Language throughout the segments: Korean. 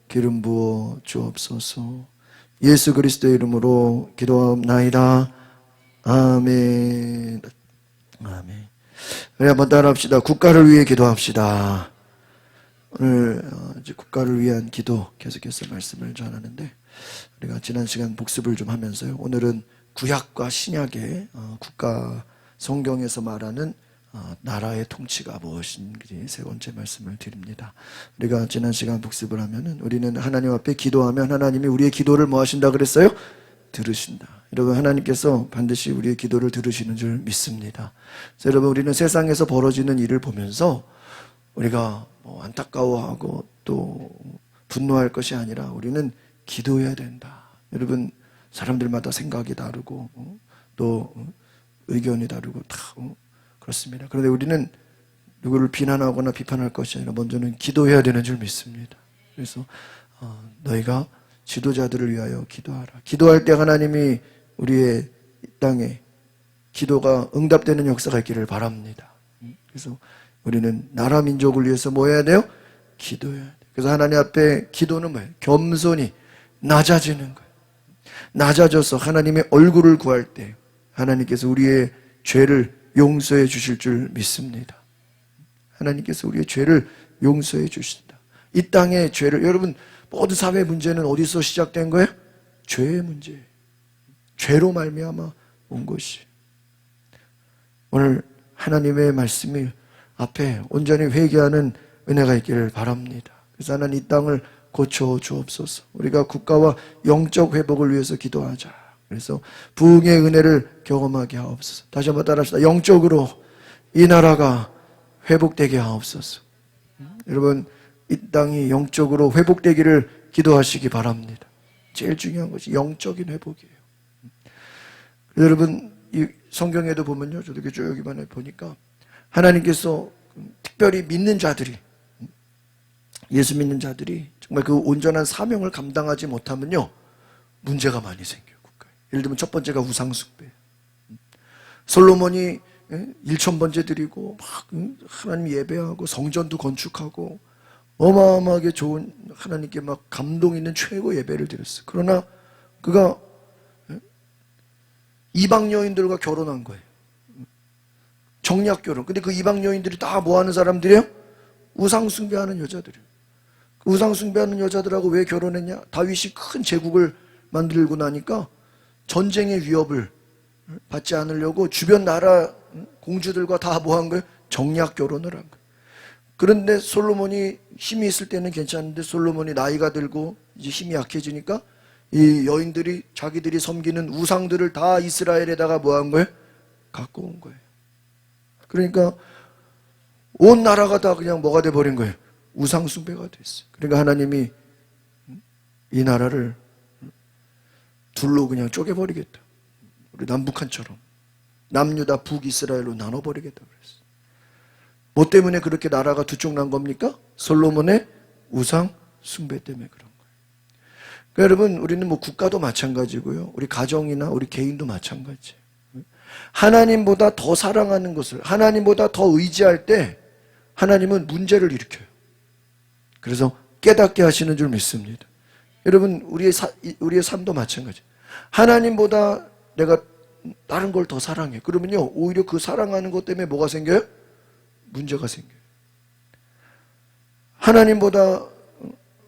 기름 부어 주옵소서. 예수 그리스도의 이름으로 기도하옵나이다. 아멘. 아멘. 우리 한번 따라합시다. 국가를 위해 기도합시다. 오늘 이제 국가를 위한 기도 계속해서 말씀을 전하는데, 우리가 지난 시간 복습을 좀 하면서요, 오늘은 구약과 신약의 국가, 성경에서 말하는 나라의 통치가 무엇인지 세 번째 말씀을 드립니다. 우리가 지난 시간 복습을 하면은, 우리는 하나님 앞에 기도하면 하나님이 우리의 기도를 뭐 하신다 그랬어요? 들으신다. 여러분, 하나님께서 반드시 우리의 기도를 들으시는 줄 믿습니다. 그래서 여러분, 우리는 세상에서 벌어지는 일을 보면서 우리가 뭐 안타까워하고 또 분노할 것이 아니라 우리는 기도해야 된다. 여러분, 사람들마다 생각이 다르고 또 의견이 다르고 다 그렇습니다. 그런데 우리는 누구를 비난하거나 비판할 것이 아니라 먼저는 기도해야 되는 줄 믿습니다. 그래서 너희가 지도자들을 위하여 기도하라. 기도할 때 하나님이 우리의 땅에 기도가 응답되는 역사가 있기를 바랍니다. 그래서 우리는 나라 민족을 위해서 뭐 해야 돼요? 기도해야 돼요. 그래서 하나님 앞에 기도는 뭐예요? 겸손히 낮아지는 거예요. 낮아져서 하나님의 얼굴을 구할 때 하나님께서 우리의 죄를 용서해 주실 줄 믿습니다. 하나님께서 우리의 죄를 용서해 주신다. 이 땅의 죄를, 여러분, 모든 사회 문제는 어디서 시작된 거예요? 죄의 문제예요. 죄로 말미암아 온 것이. 오늘 하나님의 말씀이 앞에 온전히 회개하는 은혜가 있기를 바랍니다. 그래서 하나님, 이 땅을 고쳐 주옵소서. 우리가 국가와 영적 회복을 위해서 기도하자. 그래서 부흥의 은혜를 경험하게 하옵소서. 다시 한번 따라합시다. 영적으로 이 나라가 회복되게 하옵소서. 여러분, 이 땅이 영적으로 회복되기를 기도하시기 바랍니다. 제일 중요한 것이 영적인 회복이에요. 여러분, 이 성경에도 보면요, 저도 이렇게 쭉 이번에 보니까 하나님께서 특별히 믿는 자들이, 예수 믿는 자들이 정말 그 온전한 사명을 감당하지 못하면요, 문제가 많이 생겨요, 국가에. 예를 들면 첫 번째가 우상숭배. 솔로몬이 1,000번째 드리고 막 하나님 예배하고 성전도 건축하고 어마어마하게 좋은, 하나님께 막 감동 있는 최고 예배를 드렸어요. 그러나 그가 이방 여인들과 결혼한 거예요. 정략 결혼. 근데 그 이방 여인들이 다 뭐 하는 사람들이에요? 우상 숭배하는 여자들이에요. 그 우상 숭배하는 여자들하고 왜 결혼했냐? 다윗이 큰 제국을 만들고 나니까 전쟁의 위협을 받지 않으려고 주변 나라 공주들과 다 뭐 한 거예요? 정략 결혼을 한 거예요. 그런데 솔로몬이 힘이 있을 때는 괜찮은데, 솔로몬이 나이가 들고 이제 힘이 약해지니까 이 여인들이 자기들이 섬기는 우상들을 다 이스라엘에다가 뭐 한 거예요? 갖고 온 거예요. 그러니까 온 나라가 다 그냥 뭐가 돼버린 거예요? 우상 숭배가 됐어요. 그러니까 하나님이 이 나라를 둘로 그냥 쪼개버리겠다. 우리 남북한처럼 남유다 북이스라엘로 나눠버리겠다 그랬어요. 뭐 때문에 그렇게 나라가 두 쪽 난 겁니까? 솔로몬의 우상 숭배 때문에 그런 거예요. 그러니까 여러분, 우리는 뭐 국가도 마찬가지고요, 우리 가정이나 우리 개인도 마찬가지예요. 하나님보다 더 사랑하는 것을, 하나님보다 더 의지할 때 하나님은 문제를 일으켜요. 그래서 깨닫게 하시는 줄 믿습니다. 여러분, 우리의 삶도 마찬가지예요. 하나님보다 내가 다른 걸 더 사랑해. 그러면요, 오히려 그 사랑하는 것 때문에 뭐가 생겨요? 문제가 생겨요. 하나님보다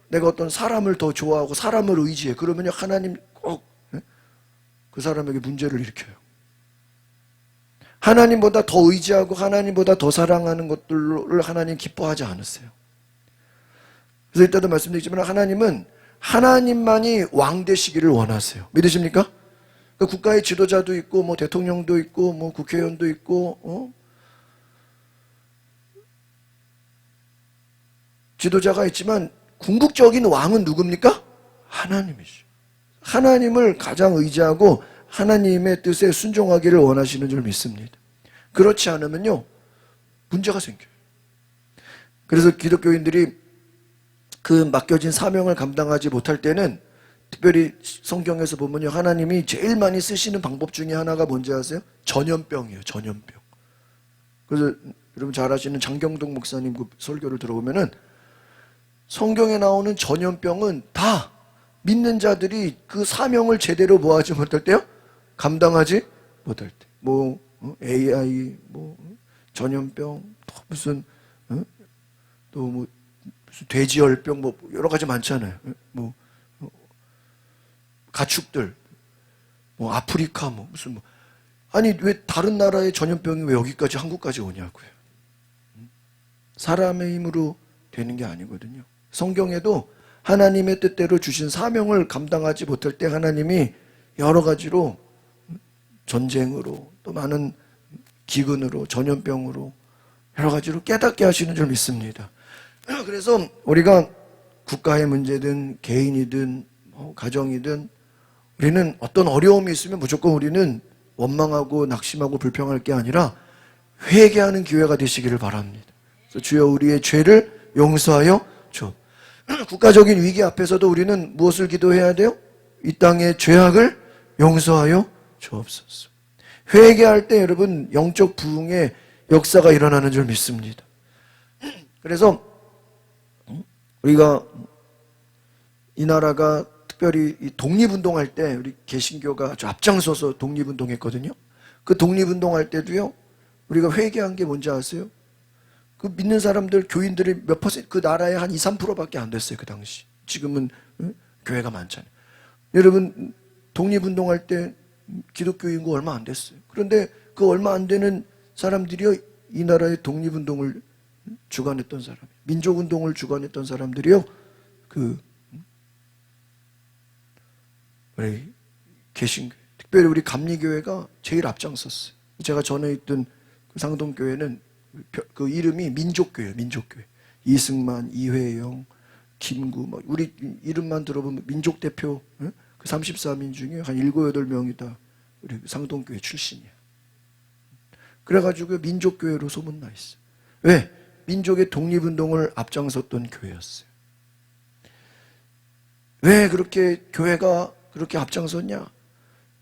내가 어떤 사람을 더 좋아하고 사람을 의지해. 그러면요, 하나님 꼭 그 사람에게 문제를 일으켜요. 하나님보다 더 의지하고 하나님보다 더 사랑하는 것들을 하나님 기뻐하지 않으세요. 그래서 이때도 말씀드리지만, 하나님은 하나님만이 왕 되시기를 원하세요. 믿으십니까? 그러니까 국가의 지도자도 있고, 뭐 대통령도 있고, 뭐 국회의원도 있고, 지도자가 있지만 궁극적인 왕은 누굽니까? 하나님이죠. 하나님을 가장 의지하고 하나님의 뜻에 순종하기를 원하시는 줄 믿습니다. 그렇지 않으면요, 문제가 생겨요. 그래서 기독교인들이 그 맡겨진 사명을 감당하지 못할 때는, 특별히 성경에서 보면요, 하나님이 제일 많이 쓰시는 방법 중에 하나가 뭔지 아세요? 전염병이에요. 전염병. 그래서 여러분 잘 아시는 장경동 목사님 그 설교를 들어보면은 성경에 나오는 전염병은 다 믿는 자들이 그 사명을 제대로 뭐하지 못할 때요? 감당하지 못할 때. 뭐 AI, 뭐 전염병, 또 무슨 또 뭐 무슨 돼지열병, 뭐 여러 가지 많잖아요. 뭐 가축들, 뭐 아프리카, 뭐 무슨 뭐 아니 왜 다른 나라의 전염병이 왜 여기까지 한국까지 오냐고요. 사람의 힘으로 되는 게 아니거든요. 성경에도 하나님의 뜻대로 주신 사명을 감당하지 못할 때 하나님이 여러 가지로 전쟁으로 또 많은 기근으로 전염병으로 여러 가지로 깨닫게 하시는 줄 믿습니다. 그래서 우리가 국가의 문제든 개인이든 가정이든 우리는 어떤 어려움이 있으면 무조건 우리는 원망하고 낙심하고 불평할 게 아니라 회개하는 기회가 되시기를 바랍니다. 그래서 주여 우리의 죄를 용서하여 줘. 국가적인 위기 앞에서도 우리는 무엇을 기도해야 돼요? 이 땅의 죄악을 용서하여 주옵소서. 회개할 때 여러분 영적 부흥의 역사가 일어나는 줄 믿습니다. 그래서 우리가 이 나라가 특별히 독립운동할 때 우리 개신교가 아주 앞장서서 독립운동했거든요. 그 독립운동할 때도요 우리가 회개한 게 뭔지 아세요? 그 믿는 사람들 교인들이 몇 퍼센트, 그 나라에 한 2, 3%밖에 안 됐어요 그 당시. 지금은 교회가 많잖아요. 여러분 독립운동할 때 기독교 인구 얼마 안 됐어요. 그런데 그 얼마 안 되는 사람들이요 이 나라의 독립운동을 주관했던 사람, 민족운동을 주관했던 사람들이요 우리 개신교, 특별히 우리 감리교회가 제일 앞장섰어요. 제가 전에 있던 그 상동교회는 그 이름이 민족교회예요. 민족교회. 이승만, 이회영, 김구, 막 우리 이름만 들어보면 민족 대표 그 34민 중에 한 7, 8명이 다 우리 상동교회 출신이야. 그래가지고 민족교회로 소문나 있어요. 왜? 민족의 독립운동을 앞장섰던 교회였어요. 왜 그렇게 교회가 그렇게 앞장섰냐?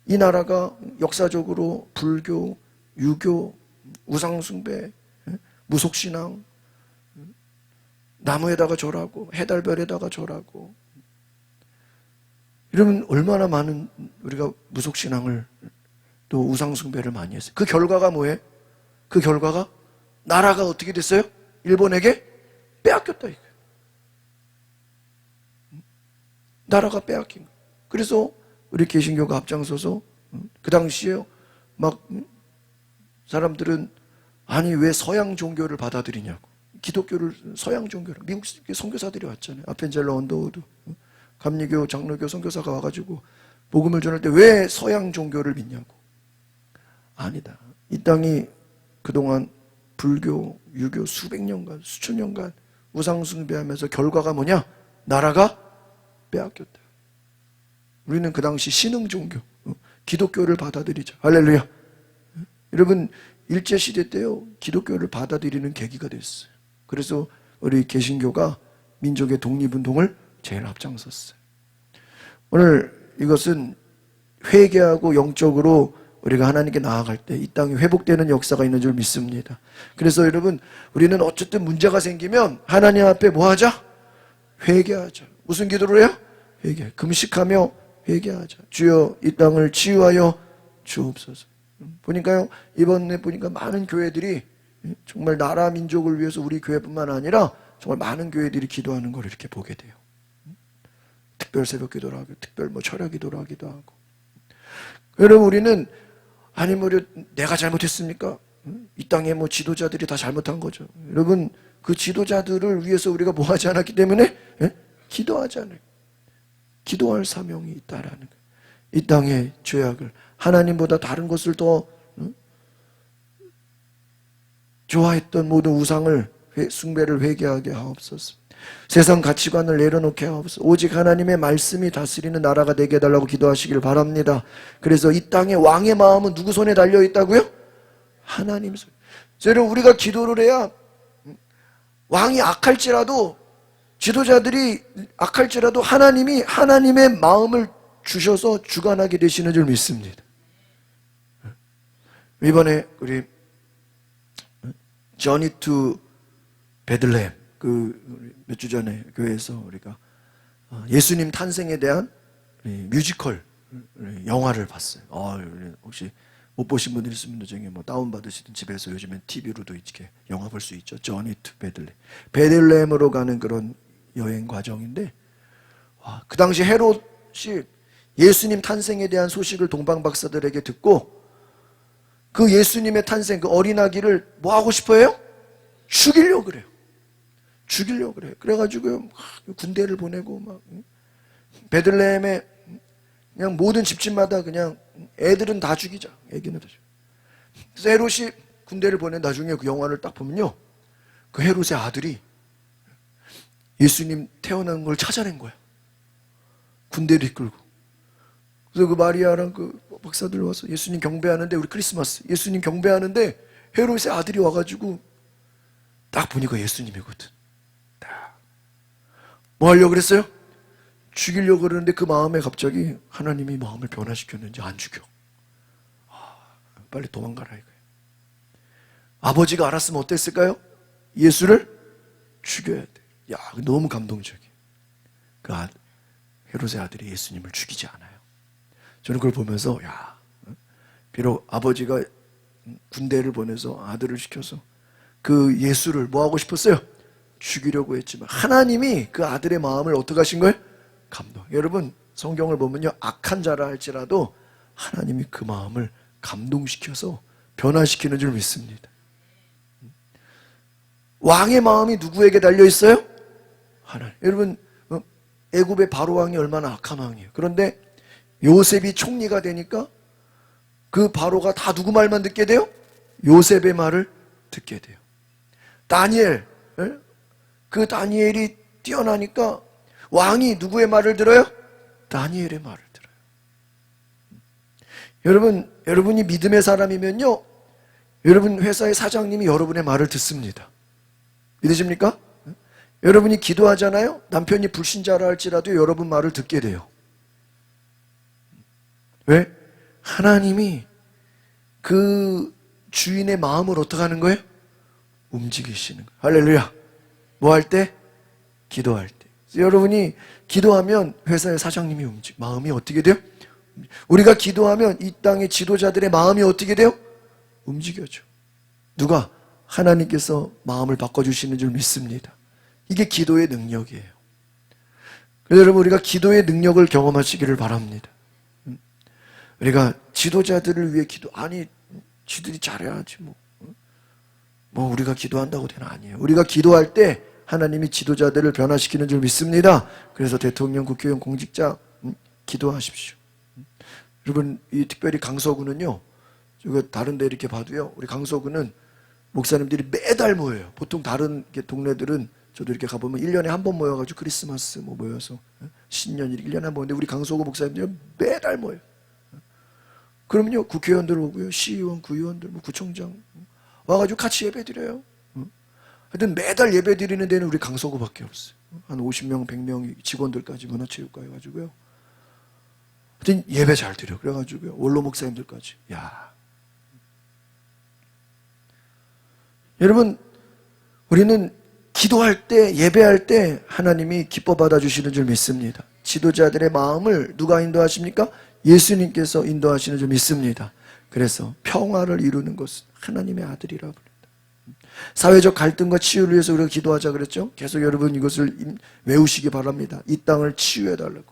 이 나라가 역사적으로 불교, 유교, 우상숭배, 무속신앙, 나무에다가 절하고 해달별에다가 절하고 이러면 얼마나 많은 우리가 무속신앙을 또 우상숭배를 많이 했어요. 그 결과가 뭐예요? 그 결과가 나라가 어떻게 됐어요? 일본에게 빼앗겼다 이거예요. 나라가 빼앗긴 거예요. 그래서 우리 개신교가 앞장서서 그 당시에 막 사람들은 아니 왜 서양 종교를 받아들이냐고. 기독교를 서양 종교를 미국 선교사들이 왔잖아요. 아펜젤러 언더우드 감리교 장로교 선교사가 와가지고 복음을 전할 때 왜 서양 종교를 믿냐고. 아니다. 이 땅이 그동안 불교, 유교 수백 년간 수천 년간 우상숭배하면서 결과가 뭐냐? 나라가 빼앗겼다. 우리는 그 당시 신흥종교 기독교를 받아들이자. 할렐루야. 여러분 일제시대 때요 기독교를 받아들이는 계기가 됐어요. 그래서 우리 개신교가 민족의 독립운동을 제일 앞장섰어요. 오늘 이것은 회개하고 영적으로 우리가 하나님께 나아갈 때 이 땅이 회복되는 역사가 있는 줄 믿습니다. 그래서 여러분 우리는 어쨌든 문제가 생기면 하나님 앞에 뭐 하자? 회개하자. 무슨 기도를 해요? 회개. 금식하며 회개하자. 주여 이 땅을 치유하여 주옵소서. 보니까요 이번에 보니까 많은 교회들이 정말 나라 민족을 위해서 우리 교회뿐만 아니라 정말 많은 교회들이 기도하는 걸 이렇게 보게 돼요. 특별 새벽 기도를 하고 특별 뭐 철야 기도를 하기도 하고. 여러분 우리는 아니 뭐 내가 잘못했습니까? 이 땅에 뭐 지도자들이 다 잘못한 거죠. 여러분 그 지도자들을 위해서 우리가 뭐 하지 않았기 때문에 기도하잖아요. 기도할 사명이 있다라는 거예요. 이 땅의 죄악을 하나님보다 다른 것을 더 좋아했던 모든 우상을 숭배를 회개하게 하옵소서. 세상 가치관을 내려놓게 하옵소서. 오직 하나님의 말씀이 다스리는 나라가 되게 해달라고 기도하시길 바랍니다. 그래서 이 땅의 왕의 마음은 누구 손에 달려있다고요? 하나님 손에. 여러분 우리가 기도를 해야 왕이 악할지라도 지도자들이 악할지라도 하나님이 하나님의 마음을 주셔서 주관하게 되시는 줄 믿습니다. 이번에 우리 Journey to Bethlehem 몇 주 전에 교회에서 우리가 예수님 탄생에 대한 뮤지컬 영화를 봤어요. 혹시 못 보신 분들 있으면 나중에 뭐 다운받으시든 집에서 요즘엔 TV로도 이렇게 영화 볼 수 있죠. 저니 투 베들레. 베들레헴으로 가는 그런 여행 과정인데, 그 당시 헤롯이 예수님 탄생에 대한 소식을 동방 박사들에게 듣고 그 예수님의 탄생, 그 어린아기를 뭐 하고 싶어요? 죽이려고 그래요. 죽이려고 그래요. 그래가지고 군대를 보내고 막 베들레헴에 그냥 모든 집집마다 그냥 애들은 다 죽이자. 애기는 다 죽이자. 그래서 헤롯이 군대를 보낸 나중에 그 영화를 딱 보면요. 그 헤롯의 아들이 예수님 태어난 걸 찾아낸 거야. 군대를 이끌고. 그래서 그 마리아랑 그 박사들 와서 예수님 경배하는데, 우리 크리스마스 예수님 경배하는데 헤롯의 아들이 와가지고 딱 보니까 예수님이거든. 뭐 하려고 그랬어요? 죽이려고 그러는데 그 마음에 갑자기 하나님이 마음을 변화시켰는지 안 죽여. 빨리 도망가라 이거예요. 아버지가 알았으면 어땠을까요? 예수를 죽여야 돼. 야, 너무 감동적이에요. 헤롯의 아들이 예수님을 죽이지 않아요. 저는 그걸 보면서 비록 아버지가 군대를 보내서 아들을 시켜서 그 예수를 뭐 하고 싶었어요? 죽이려고 했지만 하나님이 그 아들의 마음을 어떻게 하신 거예요? 감동. 여러분 성경을 보면요, 악한 자라 할지라도 하나님이 그 마음을 감동시켜서 변화시키는 줄 믿습니다. 왕의 마음이 누구에게 달려 있어요? 하나님. 여러분 애굽의 바로 왕이 얼마나 악한 왕이에요. 그런데 요셉이 총리가 되니까 그 바로가 다 누구 말만 듣게 돼요? 요셉의 말을 듣게 돼요. 다니엘, 그 다니엘이 뛰어나니까 왕이 누구의 말을 들어요? 다니엘의 말을 들어요. 여러분이 믿음의 사람이면요, 여러분 회사의 사장님이 여러분의 말을 듣습니다. 믿으십니까? 여러분이 기도하잖아요. 남편이 불신자라 할지라도 여러분 말을 듣게 돼요. 왜? 하나님이 그 주인의 마음을 어떻게 하는 거예요? 움직이시는 거예요. 할렐루야. 뭐 할 때? 기도할 때. 여러분이 기도하면 회사의 사장님이 마음이 어떻게 돼요? 우리가 기도하면 이 땅의 지도자들의 마음이 어떻게 돼요? 움직여져. 누가? 하나님께서 마음을 바꿔주시는 줄 믿습니다. 이게 기도의 능력이에요. 그래서 여러분 우리가 기도의 능력을 경험하시기를 바랍니다. 우리가 지도자들을 위해 아니 지들이 잘해야지 뭐 우리가 기도한다고 되나? 아니에요. 우리가 기도할 때 하나님이 지도자들을 변화시키는 줄 믿습니다. 그래서 대통령, 국회의원, 공직자 기도하십시오. 여러분 이 특별히 강서구는요, 다른 데 이렇게 봐도요, 우리 강서구는 목사님들이 매달 모여요. 보통 다른 동네들은 저도 이렇게 가보면 1년에 한 번 모여가지고 크리스마스 모여서 신년 1년에 한 번 모이는데 우리 강서구 목사님들이 매달 모여요. 그러면요, 국회의원들 오고요, 시의원, 구의원들, 구청장 와가지고 같이 예배 드려요. 하여튼 매달 예배 드리는 데는 우리 강서구밖에 없어요. 한 50명, 100명 직원들까지 문화체육과 해가지고요. 하여튼 예배 잘 드려. 그래가지고요, 원로 목사님들까지. 여러분, 우리는 기도할 때, 예배할 때 하나님이 기뻐 받아주시는 줄 믿습니다. 지도자들의 마음을 누가 인도하십니까? 예수님께서 인도하시는 줄 믿습니다. 그래서 평화를 이루는 것은 하나님의 아들이라 부릅니다. 사회적 갈등과 치유를 위해서 우리가 기도하자 그랬죠? 계속 여러분 이것을 외우시기 바랍니다. 이 땅을 치유해달라고.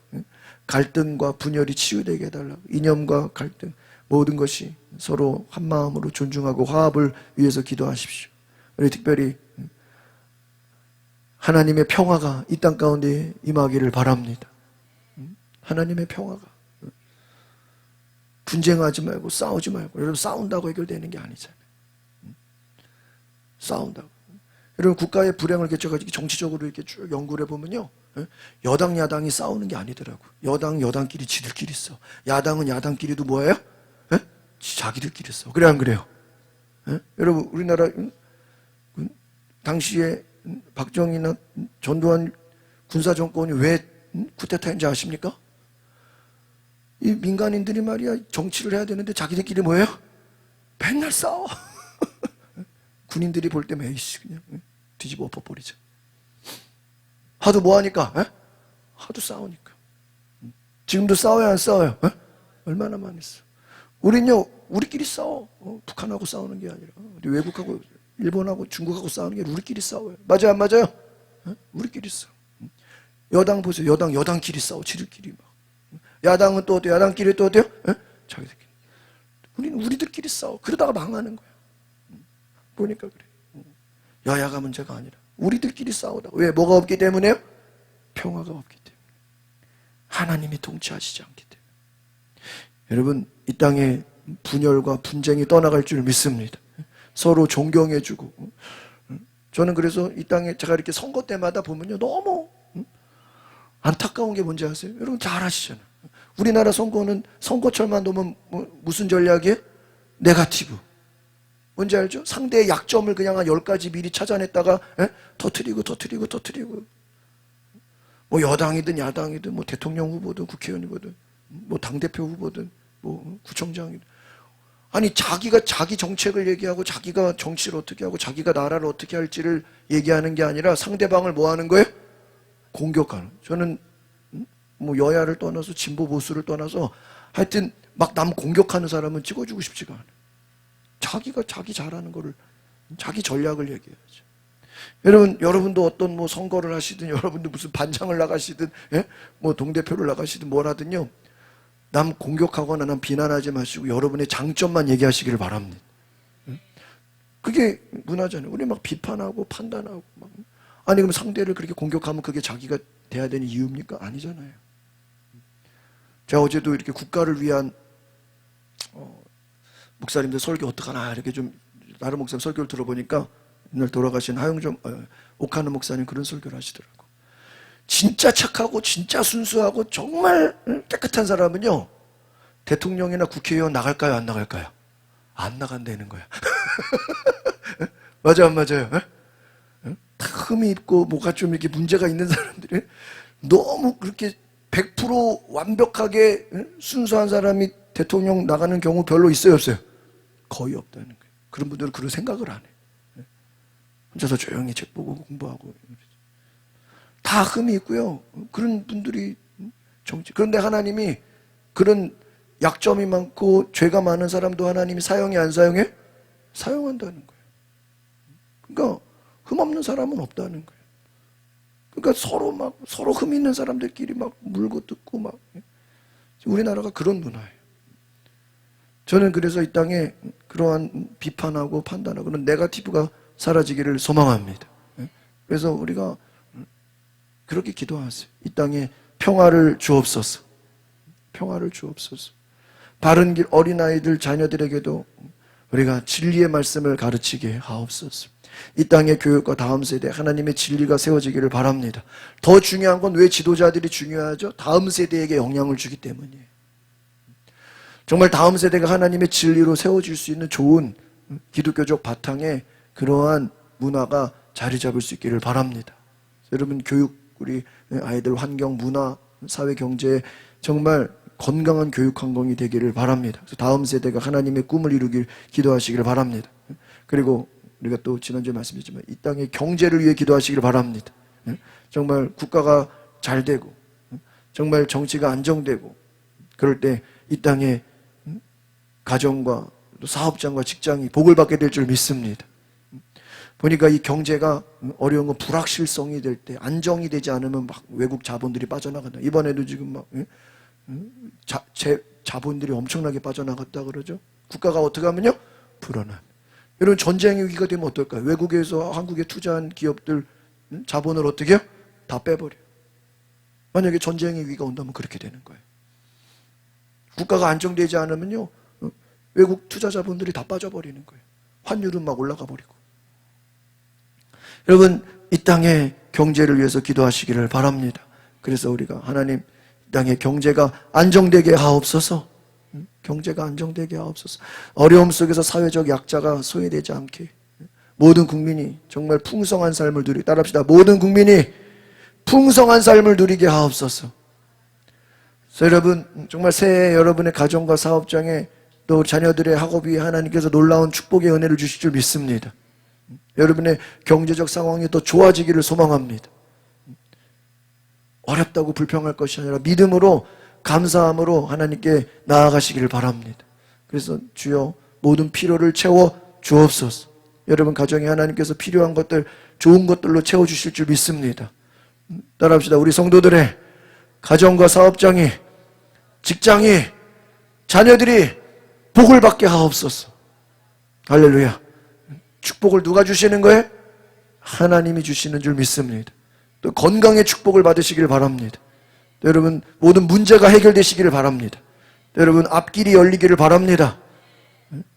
갈등과 분열이 치유되게 해달라고. 이념과 갈등, 모든 것이 서로 한 마음으로 존중하고 화합을 위해서 기도하십시오. 우리 특별히 하나님의 평화가 이 땅 가운데 임하기를 바랍니다. 하나님의 평화가. 분쟁하지 말고 싸우지 말고. 여러분 싸운다고 해결되는 게 아니잖아요. 싸운다고. 여러분 국가의 불행을 개척하기 정치적으로 이렇게 쭉 연구를 해보면요, 여당 야당이 싸우는 게 아니더라고. 여당끼리 지들끼리 써. 야당은 야당끼리도 뭐예요? 자기들끼리 써. 그래 안 그래요? 여러분 우리나라 당시에 박정희나 전두환 군사정권이 왜 쿠데타인지 아십니까? 이 민간인들이 말이야 정치를 해야 되는데 자기들끼리 뭐예요? 맨날 싸워. 군인들이 볼 때면 에이씨 그냥 뒤집어 엎어버리자. 하도 뭐 하니까? 에? 하도 싸우니까. 지금도 싸워야 안 싸워요? 에? 얼마나 많이 싸워. 우린요, 우리끼리 싸워. 북한하고 싸우는 게 아니라. 우리 외국하고, 일본하고, 중국하고 싸우는 게 우리끼리 싸워요. 맞아요, 안 맞아요? 에? 우리끼리 싸워. 여당 보세요. 여당끼리 싸워. 지들끼리 막. 야당은 또 어때요? 야당끼리 또 어때요? 에? 자기들끼리. 우리는 우리들끼리 싸워. 그러다가 망하는 거야. 보니까 그래. 여야가 문제가 아니라 우리들끼리 싸우다. 왜? 뭐가 없기 때문에요? 평화가 없기 때문에. 하나님이 통치하시지 않기 때문에. 여러분, 이 땅에 분열과 분쟁이 떠나갈 줄 믿습니다. 서로 존경해주고. 저는 그래서 이 땅에 제가 이렇게 선거 때마다 보면요, 너무 안타까운 게 뭔지 아세요? 여러분 잘 아시잖아요. 우리나라 선거는 선거철만 되면 무슨 전략이에요? 네거티브. 뭔지 알죠? 상대의 약점을 그냥 한 10가지 미리 찾아냈다가 터트리고 뭐 여당이든 야당이든 뭐 대통령 후보든 국회의원이든 뭐 당대표 후보든 뭐 구청장이든, 아니 자기가 자기 정책을 얘기하고 자기가 정치를 어떻게 하고 자기가 나라를 어떻게 할지를 얘기하는 게 아니라 상대방을 뭐 하는 거예요? 공격하는. 저는 뭐 여야를 떠나서 진보 보수를 떠나서 하여튼 막 남 공격하는 사람은 찍어주고 싶지가 않아요. 자기가 자기 잘하는 거를, 자기 전략을 얘기해야죠. 여러분도 어떤 뭐 선거를 하시든, 여러분도 무슨 반장을 나가시든, 뭐 동대표를 나가시든 뭘 하든요, 남 공격하거나 남 비난하지 마시고 여러분의 장점만 얘기하시기를 바랍니다. 그게 문화잖아요. 우리 막 비판하고 판단하고 막. 아니 그럼 상대를 그렇게 공격하면 그게 자기가 돼야 되는 이유입니까? 아니잖아요. 제가 어제도 이렇게 국가를 위한 목사님들 설교 어떡하나 이렇게 좀 다른 목사님 설교를 들어보니까 옛날 돌아가신 옥하는 목사님 그런 설교를 하시더라고. 진짜 착하고 진짜 순수하고 정말 깨끗한 사람은요, 대통령이나 국회의원 나갈까요, 안 나갈까요? 안 나간다는 거야. 맞아, 안 맞아요? 다 흠이 있고 뭐가 좀 이렇게 문제가 있는 사람들이 너무 그렇게 100% 완벽하게 순수한 사람이 대통령 나가는 경우 별로 있어요, 없어요? 거의 없다는 거예요. 그런 분들은 그런 생각을 안 해요. 혼자서 조용히 책 보고 공부하고. 다 흠이 있고요. 그런 분들이 정치. 그런데 하나님이 그런 약점이 많고 죄가 많은 사람도 하나님이 사용해, 안 사용해? 사용한다는 거예요. 그러니까 흠 없는 사람은 없다는 거예요. 그러니까 서로 흠 있는 사람들끼리 막 물고 뜯고 막. 우리나라가 그런 문화예요. 저는 그래서 이 땅에 그러한 비판하고 판단하고 그런 네거티브가 사라지기를 소망합니다. 그래서 우리가 그렇게 기도하세요. 이 땅에 평화를 주옵소서. 평화를 주옵소서. 바른 길 어린아이들 자녀들에게도 우리가 진리의 말씀을 가르치게 하옵소서. 이 땅의 교육과 다음 세대 하나님의 진리가 세워지기를 바랍니다. 더 중요한 건 왜 지도자들이 중요하죠? 다음 세대에게 영향을 주기 때문이에요. 정말 다음 세대가 하나님의 진리로 세워질 수 있는 좋은 기독교적 바탕에 그러한 문화가 자리 잡을 수 있기를 바랍니다. 여러분 교육, 우리 아이들 환경, 문화, 사회, 경제에 정말 건강한 교육 환경이 되기를 바랍니다. 그래서 다음 세대가 하나님의 꿈을 이루길 기도하시기를 바랍니다. 그리고 우리가 또 지난주에 말씀드렸지만 이 땅의 경제를 위해 기도하시기를 바랍니다. 정말 국가가 잘 되고 정말 정치가 안정되고 그럴 때 이 땅에 가정과 또 사업장과 직장이 복을 받게 될 줄 믿습니다. 보니까 이 경제가 어려운 건 불확실성이 될 때, 안정이 되지 않으면 막 외국 자본들이 빠져나간다. 이번에도 지금 막 자본들이 엄청나게 빠져나갔다 그러죠. 국가가 어떻게 하면요? 불안함. 여러분 전쟁의 위기가 되면 어떨까요? 외국에서 한국에 투자한 기업들 자본을 어떻게 해요? 다 빼버려요. 만약에 전쟁의 위기가 온다면 그렇게 되는 거예요. 국가가 안정되지 않으면요, 외국 투자 자본들이 다 빠져버리는 거예요. 환율은 막 올라가 버리고. 여러분 이 땅의 경제를 위해서 기도하시기를 바랍니다. 그래서 우리가 하나님 이 땅의 경제가 안정되게 하옵소서. 경제가 안정되게 하옵소서. 어려움 속에서 사회적 약자가 소외되지 않게 모든 국민이 정말 풍성한 삶을 누리게, 따라합시다. 모든 국민이 풍성한 삶을 누리게 하옵소서. 그래서 여러분 정말 새해 여러분의 가정과 사업장에 또 자녀들의 학업 위에 하나님께서 놀라운 축복의 은혜를 주실 줄 믿습니다. 여러분의 경제적 상황이 더 좋아지기를 소망합니다. 어렵다고 불평할 것이 아니라 믿음으로 감사함으로 하나님께 나아가시기를 바랍니다. 그래서 주여 모든 필요를 채워 주옵소서. 여러분 가정에 하나님께서 필요한 것들 좋은 것들로 채워주실 줄 믿습니다. 따라합시다. 우리 성도들의 가정과 사업장이, 직장이, 자녀들이 복을 받게 하옵소서. 할렐루야. 축복을 누가 주시는 거예요? 하나님이 주시는 줄 믿습니다. 또 건강의 축복을 받으시길 바랍니다. 또 여러분 모든 문제가 해결되시기를 바랍니다. 또 여러분 앞길이 열리기를 바랍니다.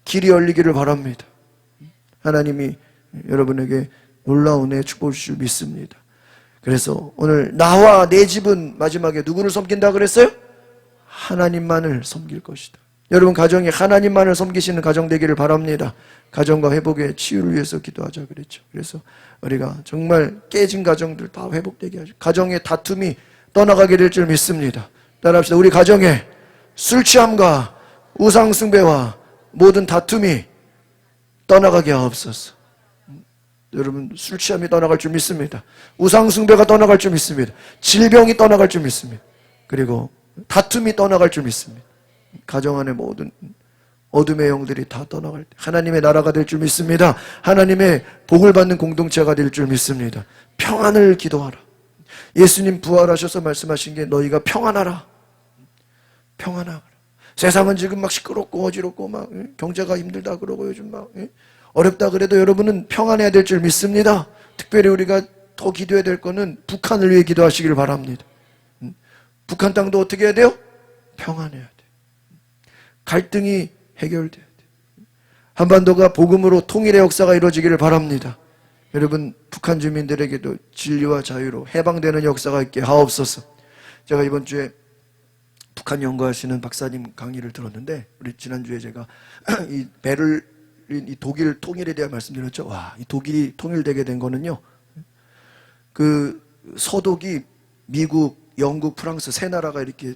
길이 열리기를 바랍니다. 하나님이 여러분에게 놀라운 은혜의 축복을 주실 줄 믿습니다. 그래서 오늘 나와 내 집은 마지막에 누구를 섬긴다 그랬어요? 하나님만을 섬길 것이다. 여러분 가정에 하나님만을 섬기시는 가정 되기를 바랍니다. 가정과 회복의 치유를 위해서 기도하자 그랬죠. 그래서 우리가 정말 깨진 가정들 다 회복되게 하죠. 가정의 다툼이 떠나가게 될 줄 믿습니다. 따라합시다. 우리 가정에 술 취함과 우상 숭배와 모든 다툼이 떠나가게 하옵소서. 여러분 술 취함이 떠나갈 줄 믿습니다. 우상 숭배가 떠나갈 줄 믿습니다. 질병이 떠나갈 줄 믿습니다. 그리고 다툼이 떠나갈 줄 믿습니다. 가정 안의 모든 어둠의 영들이 다 떠나갈 때 하나님의 나라가 될 줄 믿습니다. 하나님의 복을 받는 공동체가 될 줄 믿습니다. 평안을 기도하라. 예수님 부활하셔서 말씀하신 게 너희가 평안하라. 평안하라. 세상은 지금 막 시끄럽고 어지럽고 막 경제가 힘들다 그러고 요즘 막 어렵다 그래도 여러분은 평안해야 될 줄 믿습니다. 특별히 우리가 더 기도해야 될 거는 북한을 위해 기도하시길 바랍니다. 북한 땅도 어떻게 해야 돼요? 평안해야 돼요. 갈등이 해결돼야 돼요. 한반도가 복음으로 통일의 역사가 이루어지기를 바랍니다. 여러분 북한 주민들에게도 진리와 자유로 해방되는 역사가 있게 하옵소서. 제가 이번 주에 북한 연구하시는 박사님 강의를 들었는데 우리 지난주에 제가 이 베를린 이 독일 통일에 대한 말씀드렸죠. 와, 이 독일이 통일되게 된 거는요. 그 서독이 미국, 영국, 프랑스 세 나라가 이렇게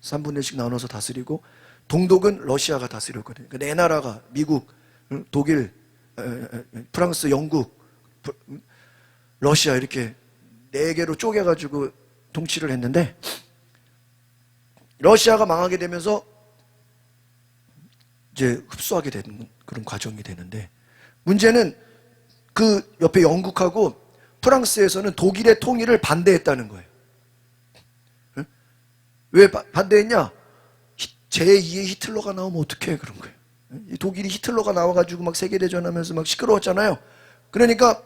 3분의 1씩 나눠서 다스리고 동독은 러시아가 다스렸거든요. 그 네 나라가 미국, 독일, 프랑스, 영국, 러시아 이렇게 네 개로 쪼개가지고 통치를 했는데 러시아가 망하게 되면서 이제 흡수하게 되는 그런 과정이 되는데 문제는 그 옆에 영국하고 프랑스에서는 독일의 통일을 반대했다는 거예요. 왜 반대했냐? 제2의 히틀러가 나오면 어떡해 그런 거예요. 독일이 히틀러가 나와가지고 막 세계대전하면서 막 시끄러웠잖아요. 그러니까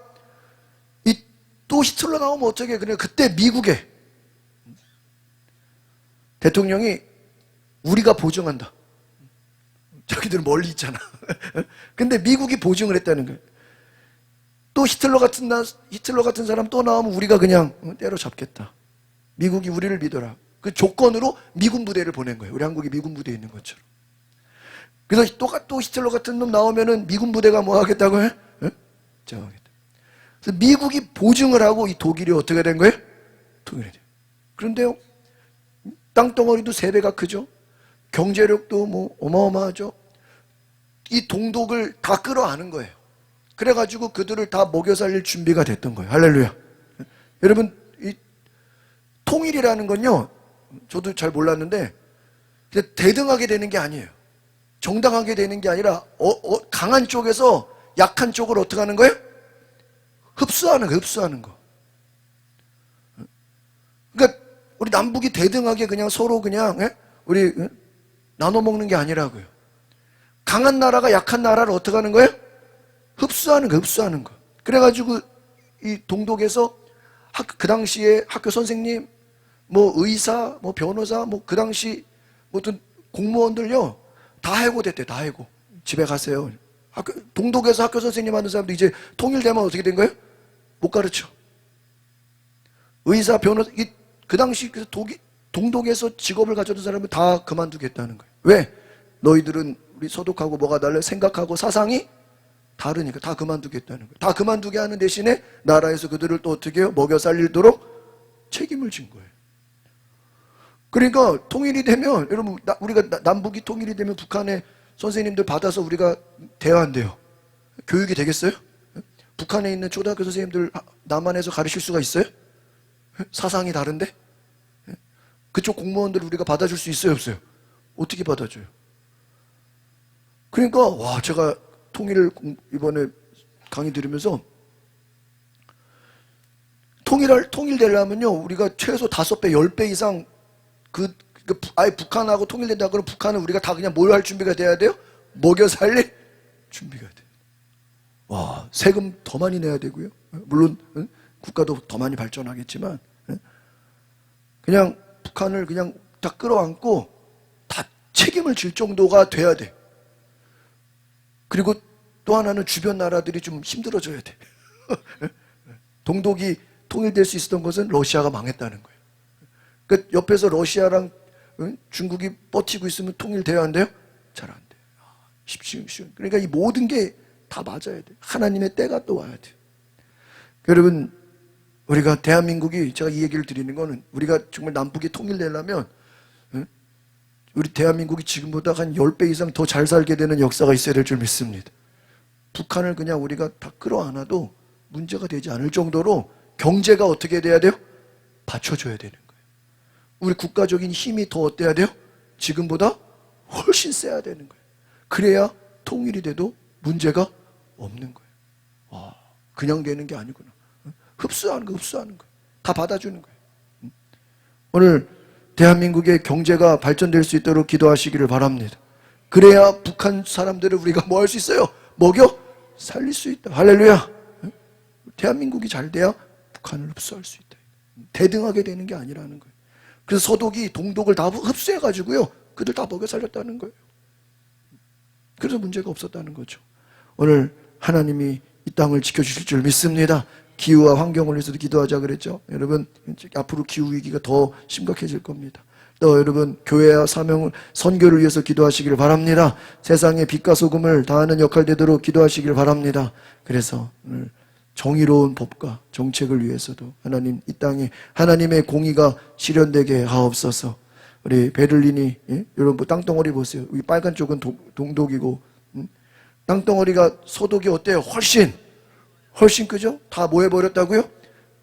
또 히틀러 나오면 어떡해. 그러니까 그때 미국의 대통령이 우리가 보증한다. 자기들은 멀리 있잖아. 근데 미국이 보증을 했다는 거예요. 또 히틀러 같은 사람 또 나오면 우리가 그냥 때려잡겠다. 미국이 우리를 믿어라. 그 조건으로 미군 부대를 보낸 거예요. 우리 한국이 미군 부대에 있는 것처럼. 그래서 또 히틀러 같은 놈 나오면은 미군 부대가 뭐 하겠다고요? 저항하겠다. 그래서 미국이 보증을 하고 이 독일이 어떻게 된 거예요? 통일이 돼요. 그런데요, 땅덩어리도 3배가 크죠. 경제력도 뭐 어마어마하죠. 이 동독을 다 끌어안은 거예요. 그래가지고 그들을 다 먹여 살릴 준비가 됐던 거예요. 할렐루야. 여러분, 이 통일이라는 건요, 저도 잘 몰랐는데 대등하게 되는 게 아니에요. 정당하게 되는 게 아니라 강한 쪽에서 약한 쪽을 어떻게 하는 거예요? 흡수하는 거예요. 흡수하는 거. 그러니까 우리 남북이 대등하게 그냥 서로 그냥 우리 나눠 먹는 게 아니라고요. 강한 나라가 약한 나라를 어떻게 하는 거예요? 흡수하는 거, 흡수하는 거. 그래가지고 이 동독에서 그 당시에 학교 선생님, 뭐 의사, 뭐 변호사, 뭐 그 당시 어떤 공무원들요 다 해고됐대. 다 해고. 집에 가세요. 동독에서 학교 선생님 하는 사람도 이제 통일되면 어떻게 된 거예요? 못 가르쳐. 의사, 변호사, 그 당시 동독에서 직업을 가졌던 사람은 다 그만두겠다는 거예요. 왜? 너희들은 우리 서독하고 뭐가 달라요? 생각하고 사상이 다르니까 다 그만두겠다는 거예요. 다 그만두게 하는 대신에 나라에서 그들을 또 어떻게 해요? 먹여 살리도록 책임을 진 거예요. 그러니까 통일이 되면 여러분 우리가 남북이 통일이 되면 북한의 선생님들 받아서 우리가 대화한대요. 교육이 되겠어요? 북한에 있는 초등학교 선생님들 남한에서 가르칠 수가 있어요? 사상이 다른데? 그쪽 공무원들을 우리가 받아줄 수 있어요, 없어요? 어떻게 받아줘요? 그러니까 와, 제가 통일을 이번에 강의 들으면서 통일되려면요, 우리가 최소 5배, 10배 이상 아예 북한하고 통일된다 그러면 북한은 우리가 다 그냥 뭘 할 준비가 돼야 돼요? 먹여 살릴 준비가 돼요. 와, 세금 더 많이 내야 되고요. 물론 국가도 더 많이 발전하겠지만 그냥 북한을 그냥 다 끌어안고 다 책임을 질 정도가 돼야 돼. 그리고 또 하나는 주변 나라들이 좀 힘들어져야 돼. 동독이 통일될 수 있었던 것은 러시아가 망했다는 거예요. 그 옆에서 러시아랑 중국이 버티고 있으면 통일돼야 한대요? 잘 안 돼요. 쉽지. 그러니까 이 모든 게 다 맞아야 돼요. 하나님의 때가 또 와야 돼요. 여러분, 우리가 대한민국이, 제가 이 얘기를 드리는 거는 우리가 정말 남북이 통일되려면 우리 대한민국이 지금보다 한 10배 이상 더 잘 살게 되는 역사가 있어야 될 줄 믿습니다. 북한을 그냥 우리가 다 끌어안아도 문제가 되지 않을 정도로 경제가 어떻게 돼야 돼요? 받쳐줘야 되는 거예요. 우리 국가적인 힘이 더 어때야 돼요? 지금보다 훨씬 세야 되는 거예요. 그래야 통일이 돼도 문제가 없는 거예요. 와, 그냥 되는 게 아니구나. 흡수하는 거예요. 다 받아주는 거예요. 오늘 대한민국의 경제가 발전될 수 있도록 기도하시기를 바랍니다. 그래야 북한 사람들을 우리가 뭐 할 수 있어요? 먹여 살릴 수 있다. 할렐루야. 대한민국이 잘 돼야 북한을 흡수할 수 있다. 대등하게 되는 게 아니라는 거예요. 그래서 서독이 동독을 다 흡수해가지고요, 그들 다 먹여 살렸다는 거예요. 그래서 문제가 없었다는 거죠. 오늘 하나님이 이 땅을 지켜주실 줄 믿습니다. 기후와 환경을 위해서도 기도하자 그랬죠. 여러분, 앞으로 기후 위기가 더 심각해질 겁니다. 또 여러분, 교회와 사명을, 선교를 위해서 기도하시기를 바랍니다. 세상에 빛과 소금을 다하는 역할 되도록 기도하시기를 바랍니다. 그래서 오늘 정의로운 법과 정책을 위해서도 하나님, 이 땅에 하나님의 공의가 실현되게 하옵소서. 우리 베를린이, 여러분 뭐 땅덩어리 보세요. 이 빨간 쪽은 동독이고, 땅덩어리가 서독이 어때요? 훨씬 크죠? 다 뭐 해버렸다고요?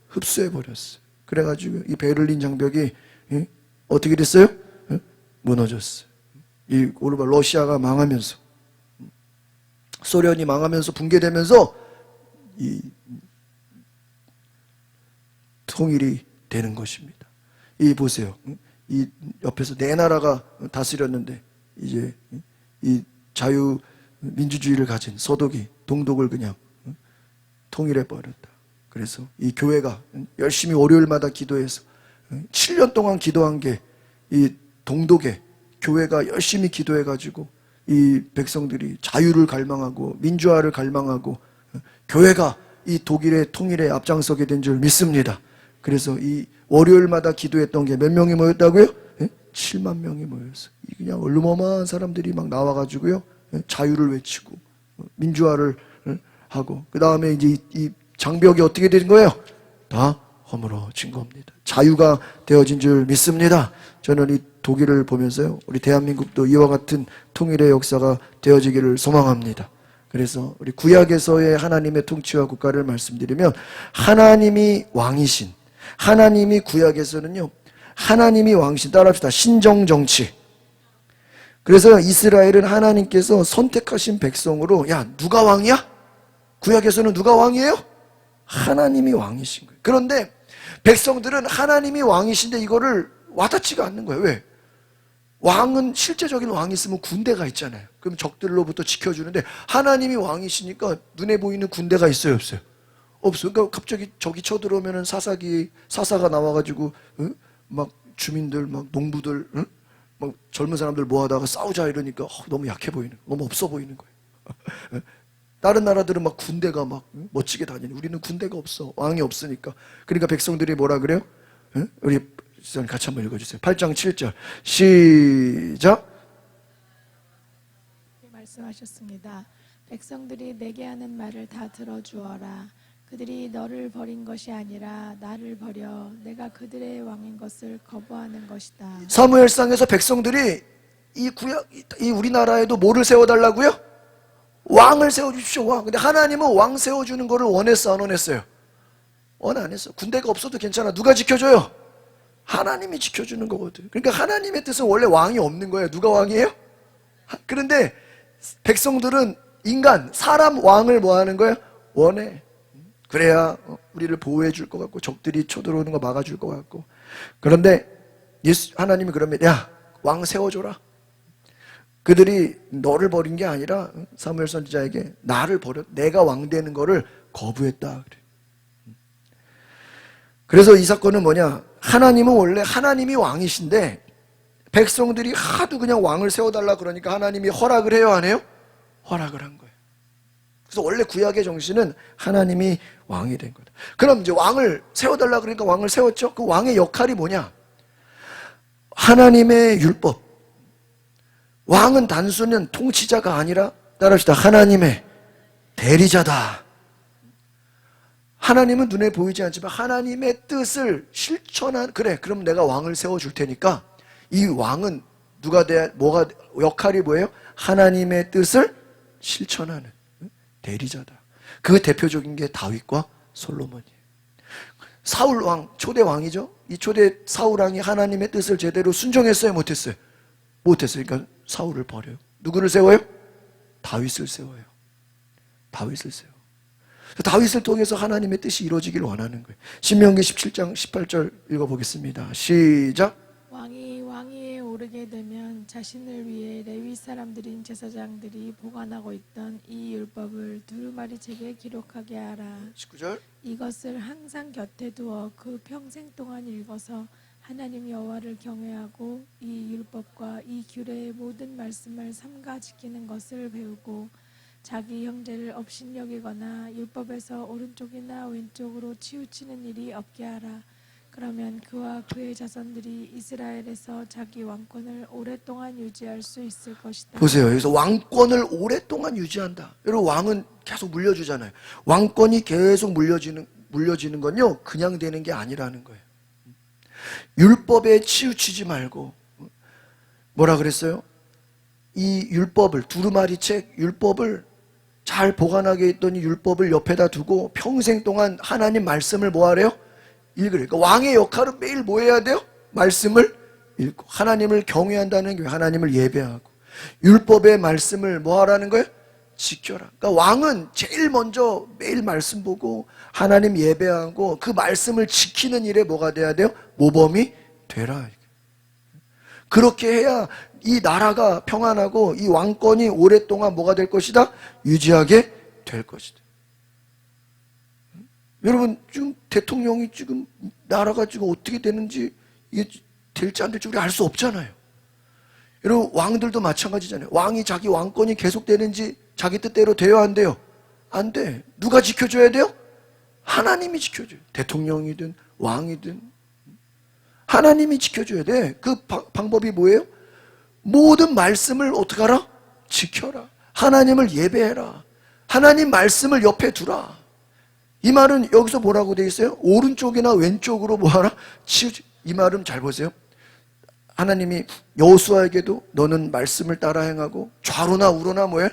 흡수해버렸어요. 그래가지고 이 베를린 장벽이 어떻게 됐어요? 무너졌어요. 이 오르바 러시아가 망하면서, 소련이 망하면서 붕괴되면서 이 통일이 되는 것입니다. 이 보세요. 이 옆에서 네 나라가 다스렸는데 이제 이 자유민주주의를 가진 서독이 동독을 그냥 통일해버렸다. 그래서 이 교회가 열심히 월요일마다 기도해서 7년 동안 기도한 게 이 동독에 교회가 열심히 기도해가지고 이 백성들이 자유를 갈망하고 민주화를 갈망하고 교회가 이 독일의 통일에 앞장서게 된 줄 믿습니다. 그래서 이 월요일마다 기도했던 게 몇 명이 모였다고요? 7만 명이 모였어요. 그냥 얼마만 사람들이 막 나와가지고요, 자유를 외치고 민주화를 하고, 그 다음에 이제 이 장벽이 어떻게 된 거예요? 다 허물어진 겁니다. 자유가 되어진 줄 믿습니다. 저는 이 독일을 보면서요, 우리 대한민국도 이와 같은 통일의 역사가 되어지기를 소망합니다. 그래서 우리 구약에서의 하나님의 통치와 국가를 말씀드리면, 하나님이 왕이신, 하나님이 구약에서는요, 하나님이 왕이신, 따라합시다. 신정정치. 그래서 이스라엘은 하나님께서 선택하신 백성으로, 야, 누가 왕이야? 구약에서는 누가 왕이에요? 하나님이 왕이신 거예요. 그런데 백성들은 하나님이 왕이신데 이거를 와닿지가 않는 거예요. 왜? 왕은, 실제적인 왕이 있으면 군대가 있잖아요. 그럼 적들로부터 지켜주는데, 하나님이 왕이시니까 눈에 보이는 군대가 있어요, 없어요? 없어요. 그러니까 갑자기 적이 쳐들어오면 사사가 나와가지고 막 주민들, 막 농부들, 막 젊은 사람들 모아다가 싸우자 이러니까 너무 약해 보이는, 너무 없어 보이는 거예요. 다른 나라들은 막 군대가 막 멋지게 다니는, 우리는 군대가 없어. 왕이 없으니까. 그러니까 백성들이 뭐라 그래요? 우리 같이 한번 읽어주세요. 8장 7절 시작. 말씀하셨습니다. 백성들이 내게 하는 말을 다 들어주어라. 그들이 너를 버린 것이 아니라 나를 버려 내가 그들의 왕인 것을 거부하는 것이다. 사무엘상에서 백성들이 이 우리나라에도 뭐를 세워달라고요? 왕을 세워주십시오. 왕. 근데 하나님은 왕 세워주는 거를 원했어, 안 원했어요? 원 안 했어. 군대가 없어도 괜찮아. 누가 지켜줘요? 하나님이 지켜주는 거거든. 그러니까 하나님의 뜻은 원래 왕이 없는 거예요. 누가 왕이에요? 그런데 백성들은 인간, 사람 왕을 뭐 하는 거예요? 원해. 그래야 우리를 보호해 줄 것 같고 적들이 쳐들어오는 거 막아줄 것 같고. 그런데 하나님이 그러면 야, 왕 세워줘라. 그들이 너를 버린 게 아니라 사무엘 선지자에게 나를 버렸, 내가 왕 되는 거를 거부했다 그래. 그래서 이 사건은 뭐냐? 하나님은 원래 하나님이 왕이신데 백성들이 하도 그냥 왕을 세워달라 그러니까 하나님이 허락을 해요, 안 해요? 허락을 한 거예요. 그래서 원래 구약의 정신은 하나님이 왕이 된 거다. 그럼 이제 왕을 세워달라 그러니까 왕을 세웠죠? 그 왕의 역할이 뭐냐? 하나님의 율법. 왕은 단순한 통치자가 아니라 따라합시다. 하나님의 대리자다. 하나님은 눈에 보이지 않지만 하나님의 뜻을 실천한, 그래, 그럼 내가 왕을 세워줄 테니까 이 왕은 누가 뭐가, 역할이 뭐예요? 하나님의 뜻을 실천하는 대리자다. 그 대표적인 게 다윗과 솔로몬이에요. 사울 왕, 초대 왕이죠? 이 초대 사울 왕이 하나님의 뜻을 제대로 순종했어요? 못했어요? 못했어요. 그러니까 사울을 버려요. 누구를 세워요? 다윗을 세워요. 다윗을 세워. 다윗을 통해서 하나님의 뜻이 이루어지길 원하는 거예요. 신명기 17장 18절 읽어보겠습니다. 시작. 왕이 왕위에 오르게 되면 자신을 위해 레위 사람들인 제사장들이 보관하고 있던 이 율법을 두루마리 책에 기록하게 하라. 19절. 이것을 항상 곁에 두어 그 평생 동안 읽어서 하나님 여호와를 경외하고 이 율법과 이 규례의 모든 말씀을 삼가 지키는 것을 배우고 자기 형제를 업신여기거나 율법에서 오른쪽이나 왼쪽으로 치우치는 일이 없게 하라. 그러면 그와 그의 자손들이 이스라엘에서 자기 왕권을 오랫동안 유지할 수 있을 것이다. 보세요. 여기서 왕권을 오랫동안 유지한다. 여러분, 왕은 계속 물려주잖아요. 왕권이 계속 물려지는 건요, 그냥 되는 게 아니라는 거예요. 율법에 치우치지 말고, 뭐라 그랬어요? 이 율법을, 두루마리 책 율법을 잘 보관하게 했더니 율법을 옆에다 두고 평생 동안 하나님 말씀을 뭐 하래요? 읽으래요. 그러니까 왕의 역할은 매일 뭐 해야 돼요? 말씀을 읽고 하나님을 경외한다는 게 하나님을 예배하고 율법의 말씀을 뭐 하라는 거예요? 지켜라. 그러니까 왕은 제일 먼저 매일 말씀 보고 하나님 예배하고 그 말씀을 지키는 일에 뭐가 돼야 돼요? 모범이 되라. 그렇게 해야 이 나라가 평안하고 이 왕권이 오랫동안 뭐가 될 것이다? 유지하게 될 것이다. 여러분, 지금 대통령이 지금 나라가 지금 어떻게 되는지 이게 될지 안 될지 우리 알 수 없잖아요. 여러분, 왕들도 마찬가지잖아요. 왕이 자기 왕권이 계속되는지 자기 뜻대로 돼요, 안 돼요? 안 돼. 누가 지켜줘야 돼요? 하나님이 지켜줘요. 대통령이든 왕이든 하나님이 지켜줘야 돼. 그 방법이 뭐예요? 모든 말씀을 어떻게 하라? 지켜라. 하나님을 예배해라. 하나님 말씀을 옆에 두라. 이 말은 여기서 뭐라고 되어 있어요? 오른쪽이나 왼쪽으로 뭐하라? 치우지. 이 말은 잘 보세요. 하나님이 여호수아에게도 너는 말씀을 따라 행하고 좌로나 우로나 뭐예요?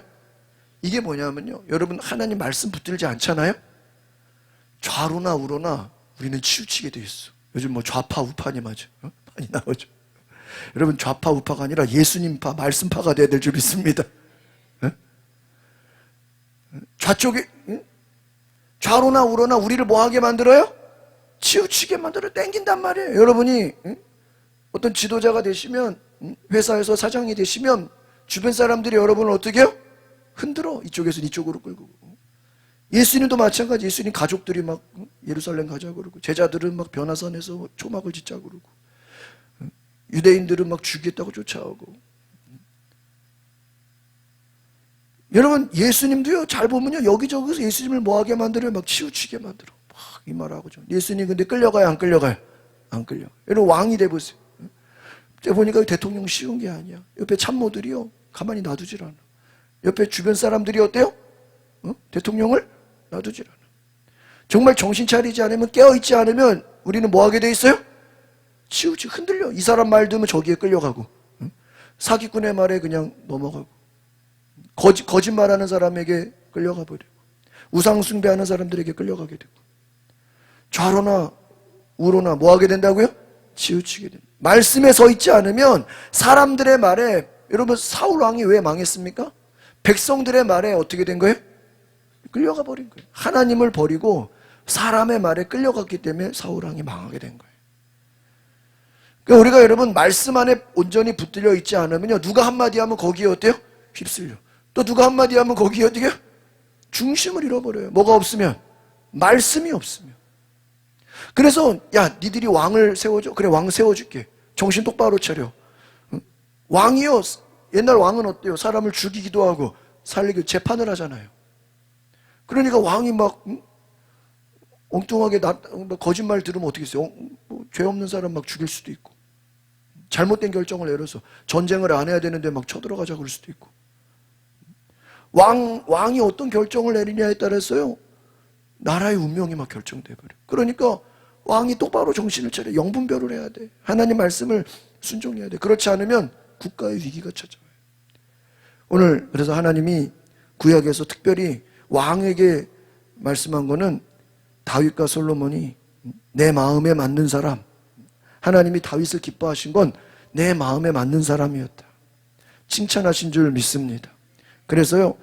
이게 뭐냐면요, 여러분, 하나님 말씀 붙들지 않잖아요? 좌로나 우로나 우리는 치우치게 돼 있어. 요즘 뭐 좌파 우파니 맞아. 많이 나오죠. 여러분, 좌파 우파가 아니라 예수님파 말씀파가 돼야 될 줄 믿습니다. 좌쪽에 좌로나 우로나 우리를 뭐하게 만들어요? 치우치게 만들어 땡긴단 말이에요. 여러분이 어떤 지도자가 되시면, 회사에서 사장이 되시면 주변 사람들이 여러분을 어떻게 해요? 흔들어. 이쪽에서 이쪽으로 끌고. 예수님도 마찬가지. 예수님 가족들이 막 예루살렘 가자 그러고, 제자들은 막 변화산에서 초막을 짓자 그러고, 유대인들은 막 죽이겠다고 쫓아오고. 여러분, 예수님도요, 잘 보면요, 여기저기서 예수님을 뭐하게 만들어요? 막 치우치게 만들어. 막 이 말하고죠. 예수님 근데 끌려가요, 안 끌려가요? 안 끌려. 여러분, 왕이 돼보세요. 제가 보니까 대통령 쉬운 게 아니야. 옆에 참모들이요, 가만히 놔두질 않아. 옆에 주변 사람들이 어때요? 대통령을 놔두질 않아. 정말 정신 차리지 않으면, 깨어있지 않으면 우리는 뭐하게 돼 있어요? 치우치, 흔들려. 이 사람 말 들으면 저기에 끌려가고, 사기꾼의 말에 그냥 넘어가고, 거짓말하는 사람에게 끌려가 버리고, 우상 숭배하는 사람들에게 끌려가게 되고. 좌로나 우로나 뭐 하게 된다고요? 치우치게 된다. 말씀에 서 있지 않으면 사람들의 말에, 여러분 사울 왕이 왜 망했습니까? 백성들의 말에 어떻게 된 거예요? 끌려가 버린 거예요. 하나님을 버리고 사람의 말에 끌려갔기 때문에 사울 왕이 망하게 된 거예요. 그러니까 우리가 여러분 말씀 안에 온전히 붙들려 있지 않으면요, 누가 한마디 하면 거기에 어때요? 휩쓸려. 또 누가 한마디 하면 거기에 어떻게 해요? 중심을 잃어버려요. 뭐가 없으면? 말씀이 없으면. 그래서 야, 니들이 왕을 세워줘. 그래, 왕 세워줄게. 정신 똑바로 차려. 응? 왕이요, 옛날 왕은 어때요? 사람을 죽이기도 하고 살리기도 재판을 하잖아요. 그러니까 왕이 막 엉뚱하게 거짓말 들으면 어떻게 했어요? 죄 없는 사람 막 죽일 수도 있고, 잘못된 결정을 내려서 전쟁을 안 해야 되는데 막 쳐들어가자 그럴 수도 있고. 왕이 어떤 결정을 내리냐에 따라서요, 나라의 운명이 막 결정돼 버려. 그러니까 왕이 똑바로 정신을 차려 영분별을 해야 돼. 하나님 말씀을 순종해야 돼. 그렇지 않으면 국가의 위기가 찾아와요. 오늘 그래서 하나님이 구약에서 특별히 왕에게 말씀한 거는 다윗과 솔로몬이 내 마음에 맞는 사람, 하나님이 다윗을 기뻐하신 건 내 마음에 맞는 사람이었다, 칭찬하신 줄 믿습니다. 그래서요,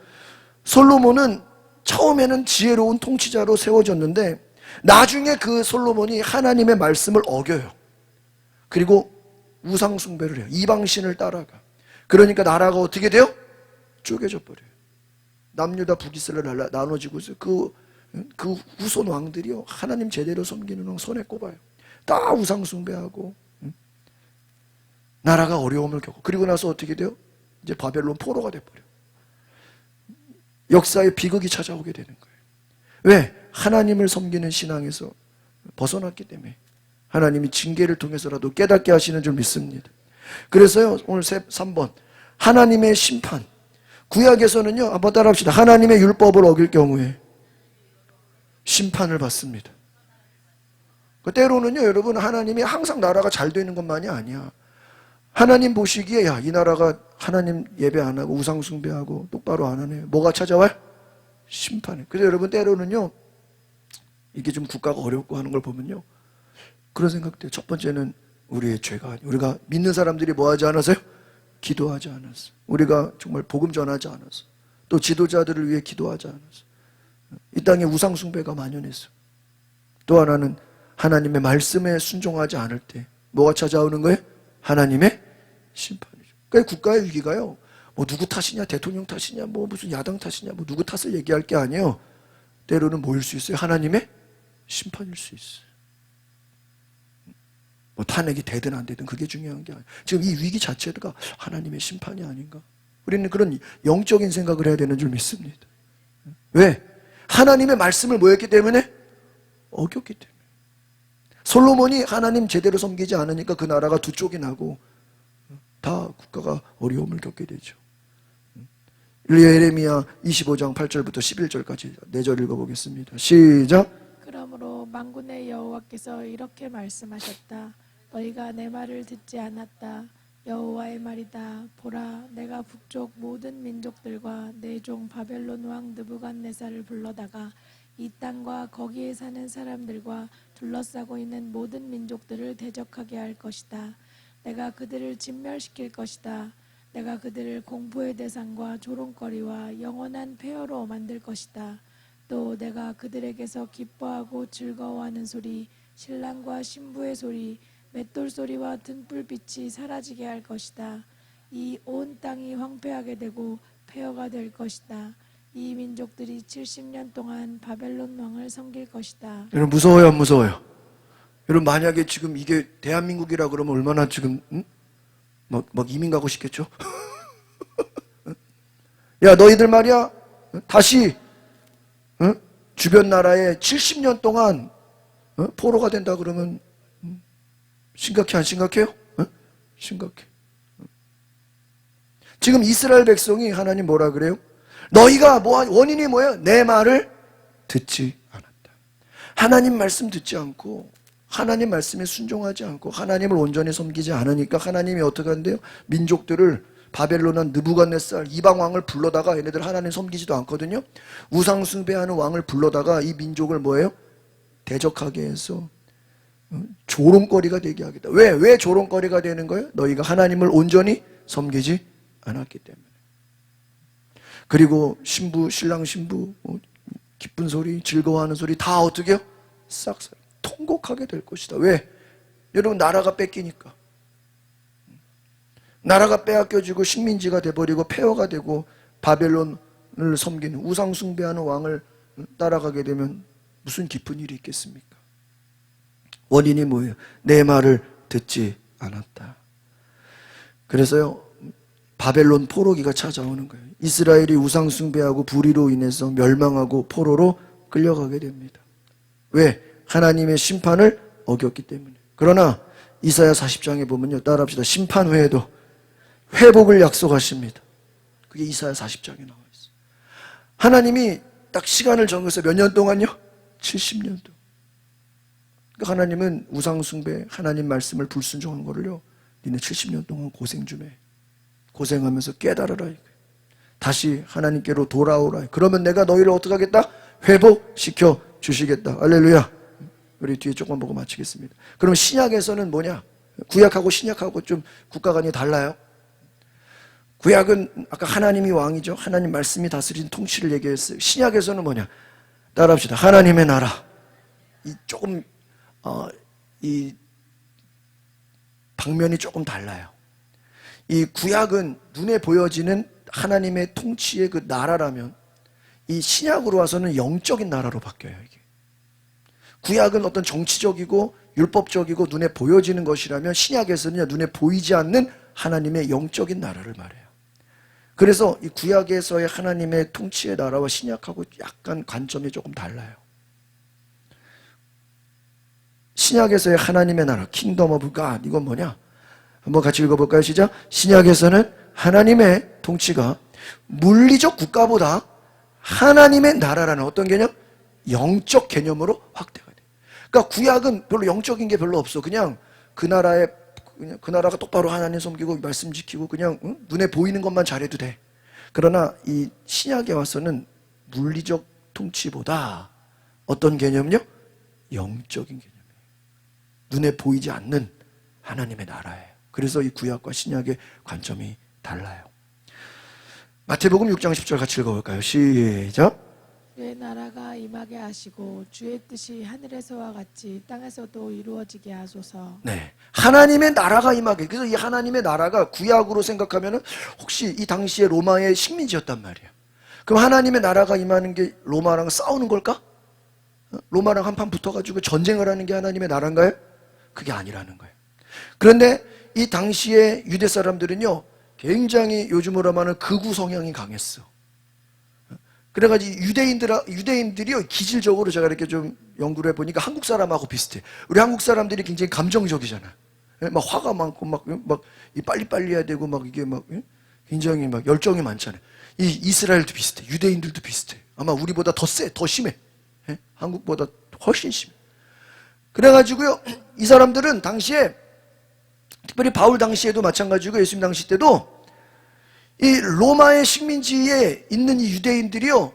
솔로몬은 처음에는 지혜로운 통치자로 세워졌는데 나중에 그 솔로몬이 하나님의 말씀을 어겨요. 그리고 우상 숭배를 해요. 이방신을 따라가. 그러니까 나라가 어떻게 돼요? 쪼개져 버려요. 남유다 북이스라엘 나눠지고 있어요. 그 후손 왕들이요, 하나님 제대로 섬기는 왕 손에 꼽아요. 다 우상 숭배하고 나라가 어려움을 겪고, 그리고 나서 어떻게 돼요? 이제 바벨론 포로가 돼버려요. 역사의 비극이 찾아오게 되는 거예요. 왜? 하나님을 섬기는 신앙에서 벗어났기 때문에 하나님이 징계를 통해서라도 깨닫게 하시는 줄 믿습니다. 그래서요, 오늘 3번 하나님의 심판. 구약에서는요, 한번 따라합시다. 하나님의 율법을 어길 경우에 심판을 받습니다. 때로는요, 여러분, 하나님이 항상 나라가 잘 되는 것만이 아니야. 하나님 보시기에 야, 이 나라가 하나님 예배 안 하고 우상 숭배하고 똑바로 안 하네. 뭐가 찾아와요? 심판이. 그래서 여러분, 때로는요, 이게 좀 국가가 어렵고 하는 걸 보면요, 그런 생각돼요. 첫 번째는 우리의 죄가 아니에요. 우리가 믿는 사람들이 뭐 하지 않았어요? 기도하지 않았어요. 우리가 정말 복음 전하지 않았어요. 또 지도자들을 위해 기도하지 않았어요. 이 땅에 우상 숭배가 만연했어요. 또 하나는 하나님의 말씀에 순종하지 않을 때 뭐가 찾아오는 거예요? 하나님의 심판이죠. 그러니까 국가의 위기가요, 뭐 누구 탓이냐, 대통령 탓이냐, 뭐 무슨 야당 탓이냐, 뭐 누구 탓을 얘기할 게 아니에요. 때로는 뭐일 수 있어요? 하나님의 심판일 수 있어요. 뭐 탄핵이 되든 안 되든 그게 중요한 게 아니에요. 지금 이 위기 자체가 하나님의 심판이 아닌가? 우리는 그런 영적인 생각을 해야 되는 줄 믿습니다. 왜? 하나님의 말씀을 뭐 했기 때문에? 어겼기 때문에. 솔로몬이 하나님 제대로 섬기지 않으니까 그 나라가 두 쪽이 나고 다 국가가 어려움을 겪게 되죠. 예레미야 25장 8절부터 11절까지 4절 읽어보겠습니다. 시작. 그러므로 만군의 여호와께서 이렇게 말씀하셨다. 너희가 내 말을 듣지 않았다. 여호와의 말이다. 보라, 내가 북쪽 모든 민족들과 내 종 바벨론 왕 느부갓네살을 불러다가 이 땅과 거기에 사는 사람들과 둘러싸고 있는 모든 민족들을 대적하게 할 것이다. 내가 그들을 진멸시킬 것이다. 내가 그들을 공포의 대상과 조롱거리와 영원한 폐허로 만들 것이다. 또 내가 그들에게서 기뻐하고 즐거워하는 소리, 신랑과 신부의 소리, 맷돌 소리와 등불빛이 사라지게 할 것이다. 이 온 땅이 황폐하게 되고 폐허가 될 것이다. 이 민족들이 70년 동안 바벨론 왕을 섬길 것이다. 여러분, 무서워요, 안 무서워요? 여러분, 만약에 지금 이게 대한민국이라 그러면 얼마나 지금 막 이민 가고 싶겠죠? 야, 너희들 말이야, 다시 주변 나라에 70년 동안 포로가 된다 그러면 심각해, 안 심각해요? 심각해. 지금 이스라엘 백성이 하나님 뭐라 그래요? 너희가 원인이 뭐예요? 내 말을 듣지 않았다. 하나님 말씀 듣지 않고 하나님 말씀에 순종하지 않고 하나님을 온전히 섬기지 않으니까 하나님이 어떻게 한대요? 민족들을 바벨론한 느부갓네살 이방 왕을 불러다가, 얘네들 하나님 섬기지도 않거든요. 우상 숭배하는 왕을 불러다가 이 민족을 뭐예요? 대적하게 해서 조롱거리가 되게 하겠다. 왜 조롱거리가 되는 거예요? 너희가 하나님을 온전히 섬기지 않았기 때문에. 그리고 신랑 신부 기쁜 소리, 즐거워하는 소리 다 어떻게 해요? 싹 통곡하게 될 것이다. 왜? 여러분, 나라가 뺏기니까. 나라가 빼앗겨지고 식민지가 돼버리고 폐허가 되고 바벨론을 섬기는 우상 숭배하는 왕을 따라가게 되면 무슨 깊은 일이 있겠습니까? 원인이 뭐예요? 내 말을 듣지 않았다. 그래서요, 바벨론 포로기가 찾아오는 거예요. 이스라엘이 우상 숭배하고 불의로 인해서 멸망하고 포로로 끌려가게 됩니다. 왜? 하나님의 심판을 어겼기 때문에. 그러나 이사야 40장에 보면요, 따라합시다. 심판 후에도 회복을 약속하십니다. 그게 이사야 40장에 나와 있어요. 하나님이 딱 시간을 정해서 몇 년 동안요? 70년 동안. 그러니까 하나님은 우상 숭배, 하나님 말씀을 불순종한 거를요, 니네 70년 동안 고생 좀 해. 고생하면서 깨달아라. 다시 하나님께로 돌아오라. 그러면 내가 너희를 어떻게 하겠다? 회복시켜 주시겠다. 할렐루야. 우리 뒤에 조금 보고 마치겠습니다. 그럼 신약에서는 뭐냐? 구약하고 신약하고 좀 국가관이 달라요. 구약은 아까 하나님이 왕이죠. 하나님 말씀이 다스리는 통치를 얘기했어요. 신약에서는 뭐냐? 따라합시다. 하나님의 나라. 이 조금 이 방면이 조금 달라요. 이 구약은 눈에 보여지는 하나님의 통치의 그 나라라면, 이 신약으로 와서는 영적인 나라로 바뀌어요. 이게 구약은 어떤 정치적이고 율법적이고 눈에 보여지는 것이라면, 신약에서는 눈에 보이지 않는 하나님의 영적인 나라를 말해요. 그래서 이 구약에서의 하나님의 통치의 나라와 신약하고 약간 관점이 조금 달라요. 신약에서의 하나님의 나라, 킹덤 오브 갓, 이건 뭐냐? 한번 같이 읽어볼까요? 시작. 신약에서는 하나님의 통치가 물리적 국가보다 하나님의 나라라는 어떤 개념? 영적 개념으로 확대가 돼요. 그러니까 구약은 별로 영적인 게 별로 없어. 그냥 그 나라가 똑바로 하나님 섬기고 말씀 지키고 그냥 눈에 보이는 것만 잘해도 돼. 그러나 이 신약에 와서는 물리적 통치보다 어떤 개념요? 영적인 개념이에요. 눈에 보이지 않는 하나님의 나라예요. 그래서 이 구약과 신약의 관점이 달라요. 마태복음 6장 10절 같이 읽어볼까요? 시작. 주의 나라가 임하게 하시고 주의 뜻이 하늘에서와 같이 땅에서도 이루어지게 하소서. 네, 하나님의 나라가 임하게. 그래서 이 하나님의 나라가 구약으로 생각하면은 혹시 이 당시에 로마의 식민지였단 말이에요. 그럼 하나님의 나라가 임하는 게 로마랑 싸우는 걸까? 로마랑 한판 붙어가지고 전쟁을 하는 게 하나님의 나라인가요? 그게 아니라는 거예요. 그런데 이 당시에 유대 사람들은요, 굉장히 요즘으로 말하면 극우 성향이 강했어. 그래가지고 유대인들이요, 기질적으로 제가 이렇게 좀 연구를 해보니까 한국 사람하고 비슷해. 우리 한국 사람들이 굉장히 감정적이잖아. 막 화가 많고 막 빨리빨리 해야 되고 막 이게 막 굉장히 막 열정이 많잖아요. 이 이스라엘도 비슷해. 유대인들도 비슷해. 아마 우리보다 더 심해. 한국보다 훨씬 심해. 그래가지고요, 이 사람들은 당시에, 특별히 바울 당시에도 마찬가지고 예수님 당시 때도 이 로마의 식민지에 있는 이 유대인들이요,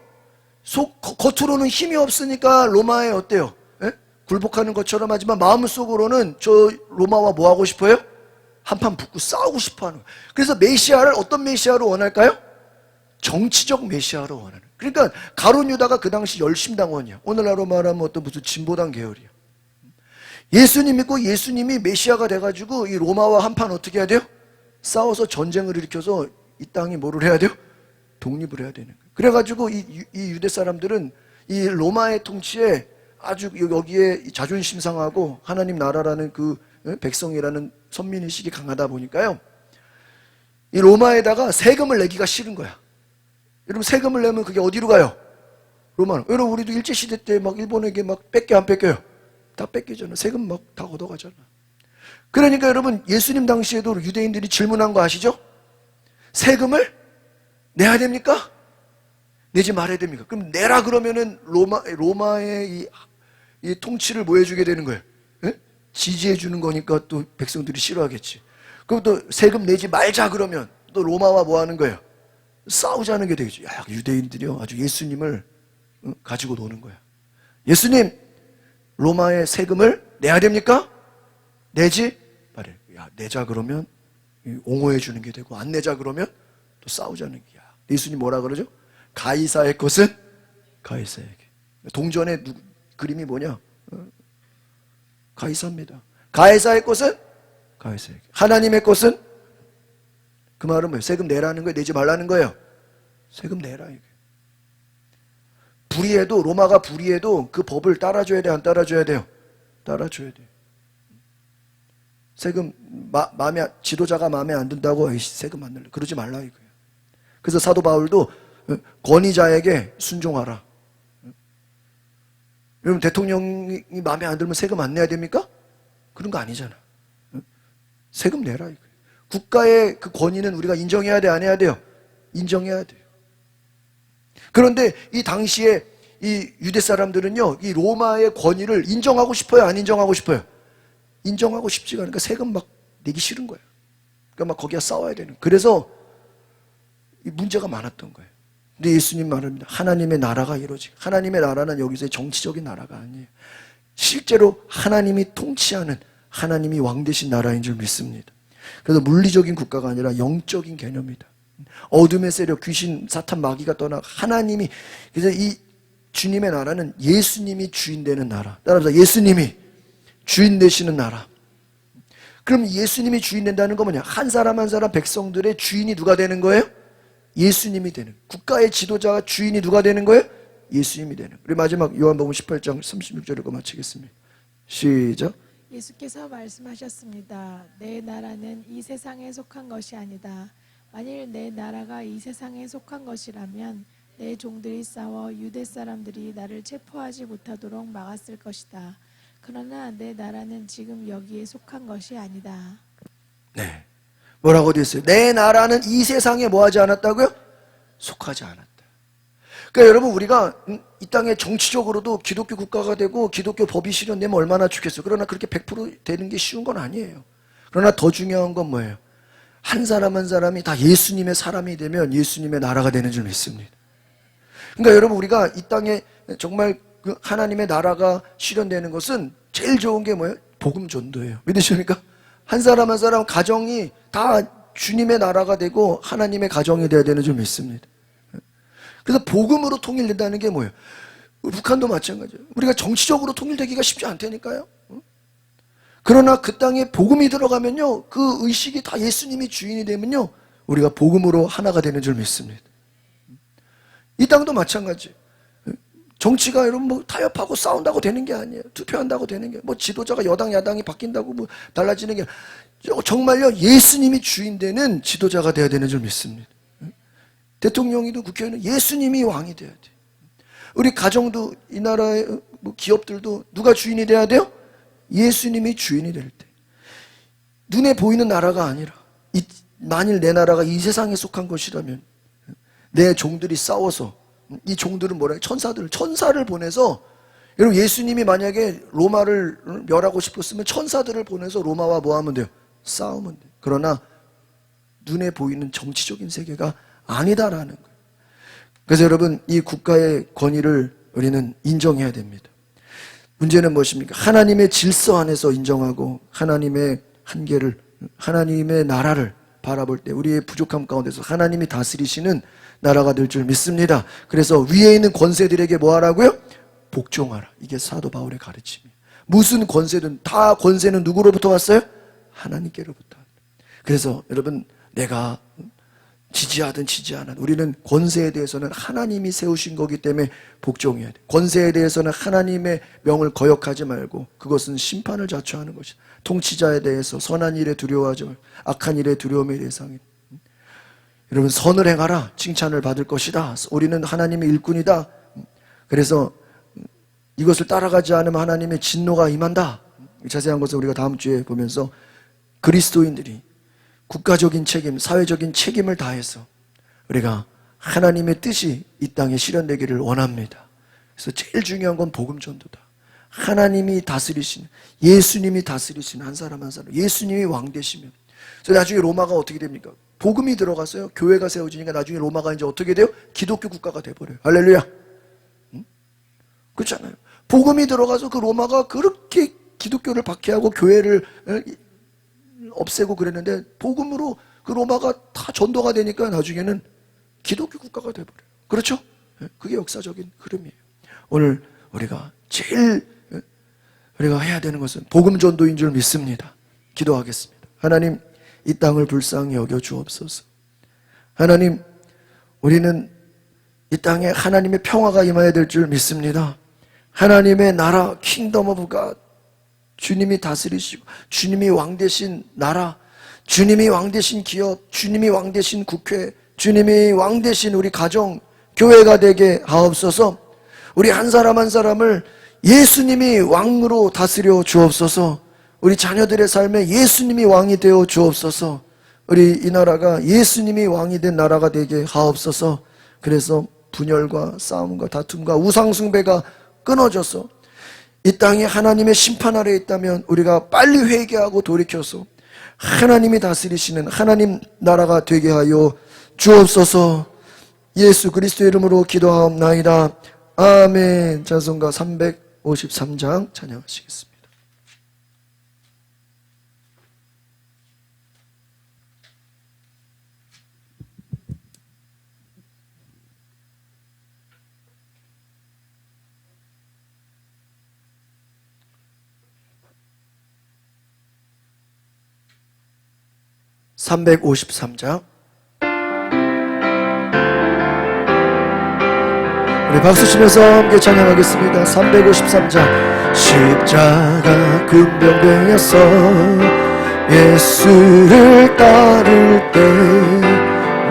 겉으로는 힘이 없으니까 로마에 어때요? 굴복하는 것처럼 하지만 마음속으로는 저 로마와 뭐 하고 싶어요? 한판 붙고 싸우고 싶어 하는 거예요. 그래서 메시아를 어떤 메시아로 원할까요? 정치적 메시아로 원하는. 그러니까 가룟 유다가 그 당시 열심당원이야. 오늘날로 말하면 어떤 무슨 진보당 계열이야. 예수님 믿고 예수님이 메시아가 돼가지고 이 로마와 한판 어떻게 해야 돼요? 싸워서 전쟁을 일으켜서 이 땅이 뭐를 해야 돼요? 독립을 해야 되는 거예요. 그래가지고 이 유대 사람들은 이 로마의 통치에 아주 여기에 자존심 상하고 하나님 나라라는 그 백성이라는 선민의식이 강하다 보니까요, 이 로마에다가 세금을 내기가 싫은 거야. 여러분, 세금을 내면 그게 어디로 가요? 로마로. 여러분, 우리도 일제시대 때 막 일본에게 막 뺏겨 안 뺏겨요? 다 뺏기잖아. 세금 막 다 걷어가잖아. 그러니까 여러분, 예수님 당시에도 유대인들이 질문한 거 아시죠? 세금을 내야 됩니까? 내지 말아야 됩니까? 그럼 내라 그러면은 로마의 이 통치를 뭐 해주게 되는 거예요? 지지해 주는 거니까 또 백성들이 싫어하겠지. 그럼 또 세금 내지 말자 그러면 또 로마와 뭐 하는 거예요? 싸우자는 게 되겠죠. 야, 유대인들이요, 아주 예수님을 가지고 노는 거야. 예수님, 로마의 세금을 내야 됩니까? 내지 말해. 야, 내자 그러면 옹호해 주는 게 되고, 안 내자 그러면 또 싸우자는 게야. 예수님 뭐라 그러죠? 가이사의 것은 가이사에게. 동전의 그림이 뭐냐? 가이사입니다. 가이사의 것은 가이사에게. 하나님의 것은, 그 말은 뭐예요? 세금 내라는 거예요? 내지 말라는 거예요? 세금 내라 이게. 불의해도, 로마가 불의해도 그 법을 따라줘야 돼, 안 따라줘야 돼요? 따라줘야 돼요. 세금 지도자가 마음에 안 든다고 세금 안 낼래, 그러지 말라 이거예요. 그래서 사도 바울도 권위자에게 순종하라. 여러분, 대통령이 마음에 안 들면 세금 안 내야 됩니까? 그런 거 아니잖아. 세금 내라 이거예요. 국가의 그 권위는 우리가 인정해야 돼, 안 해야 돼요? 인정해야 돼요. 그런데 이 당시에 이 유대 사람들은요, 이 로마의 권위를 인정하고 싶어요, 안 인정하고 싶어요? 인정하고 싶지가 않으니까 세금 막 내기 싫은 거예요. 그러니까 막 거기가 싸워야 되는. 그래서 이 문제가 많았던 거예요. 근데 예수님 말합니다. 하나님의 나라가 이루어지고, 하나님의 나라는 여기서의 정치적인 나라가 아니에요. 실제로 하나님이 통치하는, 하나님이 왕 되신 나라인 줄 믿습니다. 그래서 물리적인 국가가 아니라 영적인 개념이다. 어둠의 세력, 귀신, 사탄, 마귀가 떠나 하나님이, 그래서 이 주님의 나라는 예수님이 주인 되는 나라. 따라서 예수님이 주인 되시는 나라. 그럼 예수님이 주인 된다는 건 뭐냐? 한 사람 한 사람 백성들의 주인이 누가 되는 거예요? 예수님이 되는. 국가의 지도자가 주인이 누가 되는 거예요? 예수님이 되는. 우리 마지막 요한복음 18장 36절 읽고 마치겠습니다. 시작. 예수께서 말씀하셨습니다. 내 나라는 이 세상에 속한 것이 아니다. 만일 내 나라가 이 세상에 속한 것이라면 내 종들이 싸워 유대 사람들이 나를 체포하지 못하도록 막았을 것이다. 그러나 내 나라는 지금 여기에 속한 것이 아니다. 네. 뭐라고 되어 있어요? 내 나라는 이 세상에 뭐하지 않았다고요? 속하지 않았다. 그러니까 여러분, 우리가 이 땅에 정치적으로도 기독교 국가가 되고 기독교 법이 실현되면 얼마나 좋겠어요. 그러나 그렇게 100% 되는 게 쉬운 건 아니에요. 그러나 더 중요한 건 뭐예요? 한 사람 한 사람이 다 예수님의 사람이 되면 예수님의 나라가 되는 줄 믿습니다. 그러니까 여러분, 우리가 이 땅에 정말 그 하나님의 나라가 실현되는 것은 제일 좋은 게 뭐예요? 복음 전도예요. 믿으십니까? 한 사람 한 사람 가정이 다 주님의 나라가 되고 하나님의 가정이 되어야 되는 줄 믿습니다. 그래서 복음으로 통일된다는 게 뭐예요? 북한도 마찬가지예요. 우리가 정치적으로 통일되기가 쉽지 않다니까요. 그러나 그 땅에 복음이 들어가면요, 그 의식이 다 예수님이 주인이 되면요, 우리가 복음으로 하나가 되는 줄 믿습니다. 이 땅도 마찬가지예요. 정치가 여러분 뭐 타협하고 싸운다고 되는 게 아니에요. 투표한다고 되는 게, 뭐 지도자가 여당 야당이 바뀐다고 뭐 달라지는 게, 정말요 예수님이 주인 되는 지도자가 되어야 되는 줄 믿습니다. 대통령이든 국회의원은 예수님이 왕이 돼야 돼. 우리 가정도, 이 나라의 뭐 기업들도 누가 주인이 돼야 돼요? 예수님이 주인이 될 때. 눈에 보이는 나라가 아니라, 만일 내 나라가 이 세상에 속한 것이라면 내 종들이 싸워서, 이 종들은 뭐라 해요? 천사를 보내서, 여러분 예수님이 만약에 로마를 멸하고 싶었으면 천사들을 보내서 로마와 뭐 하면 돼요? 싸우면 돼요. 그러나 눈에 보이는 정치적인 세계가 아니다라는 거예요. 그래서 여러분, 이 국가의 권위를 우리는 인정해야 됩니다. 문제는 무엇입니까? 하나님의 질서 안에서 인정하고 하나님의 한계를, 하나님의 나라를 바라볼 때 우리의 부족함 가운데서 하나님이 다스리시는 나라가 될 줄 믿습니다. 그래서 위에 있는 권세들에게 뭐 하라고요? 복종하라. 이게 사도 바울의 가르침이에요. 무슨 권세든 다 권세는 누구로부터 왔어요? 하나님께로부터. 그래서 여러분, 내가 지지하든 지지 않아든 우리는 권세에 대해서는 하나님이 세우신 거기 때문에 복종해야 돼. 권세에 대해서는 하나님의 명을 거역하지 말고 그것은 심판을 자초하는 것이다. 통치자에 대해서 선한 일에 두려워하지 말고 악한 일에 두려움의 대상이다. 여러분, 선을 행하라. 칭찬을 받을 것이다. 우리는 하나님의 일꾼이다. 그래서 이것을 따라가지 않으면 하나님의 진노가 임한다. 자세한 것을 우리가 다음 주에 보면서 그리스도인들이 국가적인 책임, 사회적인 책임을 다해서 우리가 하나님의 뜻이 이 땅에 실현되기를 원합니다. 그래서 제일 중요한 건 복음 전도다. 하나님이 다스리시는, 예수님이 다스리시는 한 사람 한 사람, 예수님이 왕 되시면, 그래서 나중에 로마가 어떻게 됩니까? 복음이 들어갔어요. 교회가 세워지니까 나중에 로마가 이제 어떻게 돼요? 기독교 국가가 돼버려요. 할렐루야. 응? 그렇잖아요. 복음이 들어가서 그 로마가 그렇게 기독교를 박해하고 교회를 없애고 그랬는데 복음으로 그 로마가 다 전도가 되니까 나중에는 기독교 국가가 돼버려요. 그렇죠? 그게 역사적인 흐름이에요. 오늘 우리가 제일 우리가 해야 되는 것은 복음 전도인 줄 믿습니다. 기도하겠습니다. 하나님, 이 땅을 불쌍히 여겨 주옵소서. 하나님, 우리는 이 땅에 하나님의 평화가 임해야 될 줄 믿습니다. 하나님의 나라, 킹덤 오브 갓, 주님이 다스리시고 주님이 왕 되신 나라, 주님이 왕 되신 기업, 주님이 왕 되신 국회, 주님이 왕 되신 우리 가정, 교회가 되게 하옵소서. 우리 한 사람 한 사람을 예수님이 왕으로 다스려 주옵소서. 우리 자녀들의 삶에 예수님이 왕이 되어 주옵소서. 우리 이 나라가 예수님이 왕이 된 나라가 되게 하옵소서. 그래서 분열과 싸움과 다툼과 우상숭배가 끊어져서 이 땅이 하나님의 심판 아래에 있다면 우리가 빨리 회개하고 돌이켜서 하나님이 다스리시는 하나님 나라가 되게 하여 주옵소서. 예수 그리스도의 이름으로 기도하옵나이다. 아멘. 찬송가 353장 찬양하시겠습니다. (353장) 우리 박수 치면서 함께 찬양하겠습니다. 353장. 십자가 금병되어서 예수를 따를 때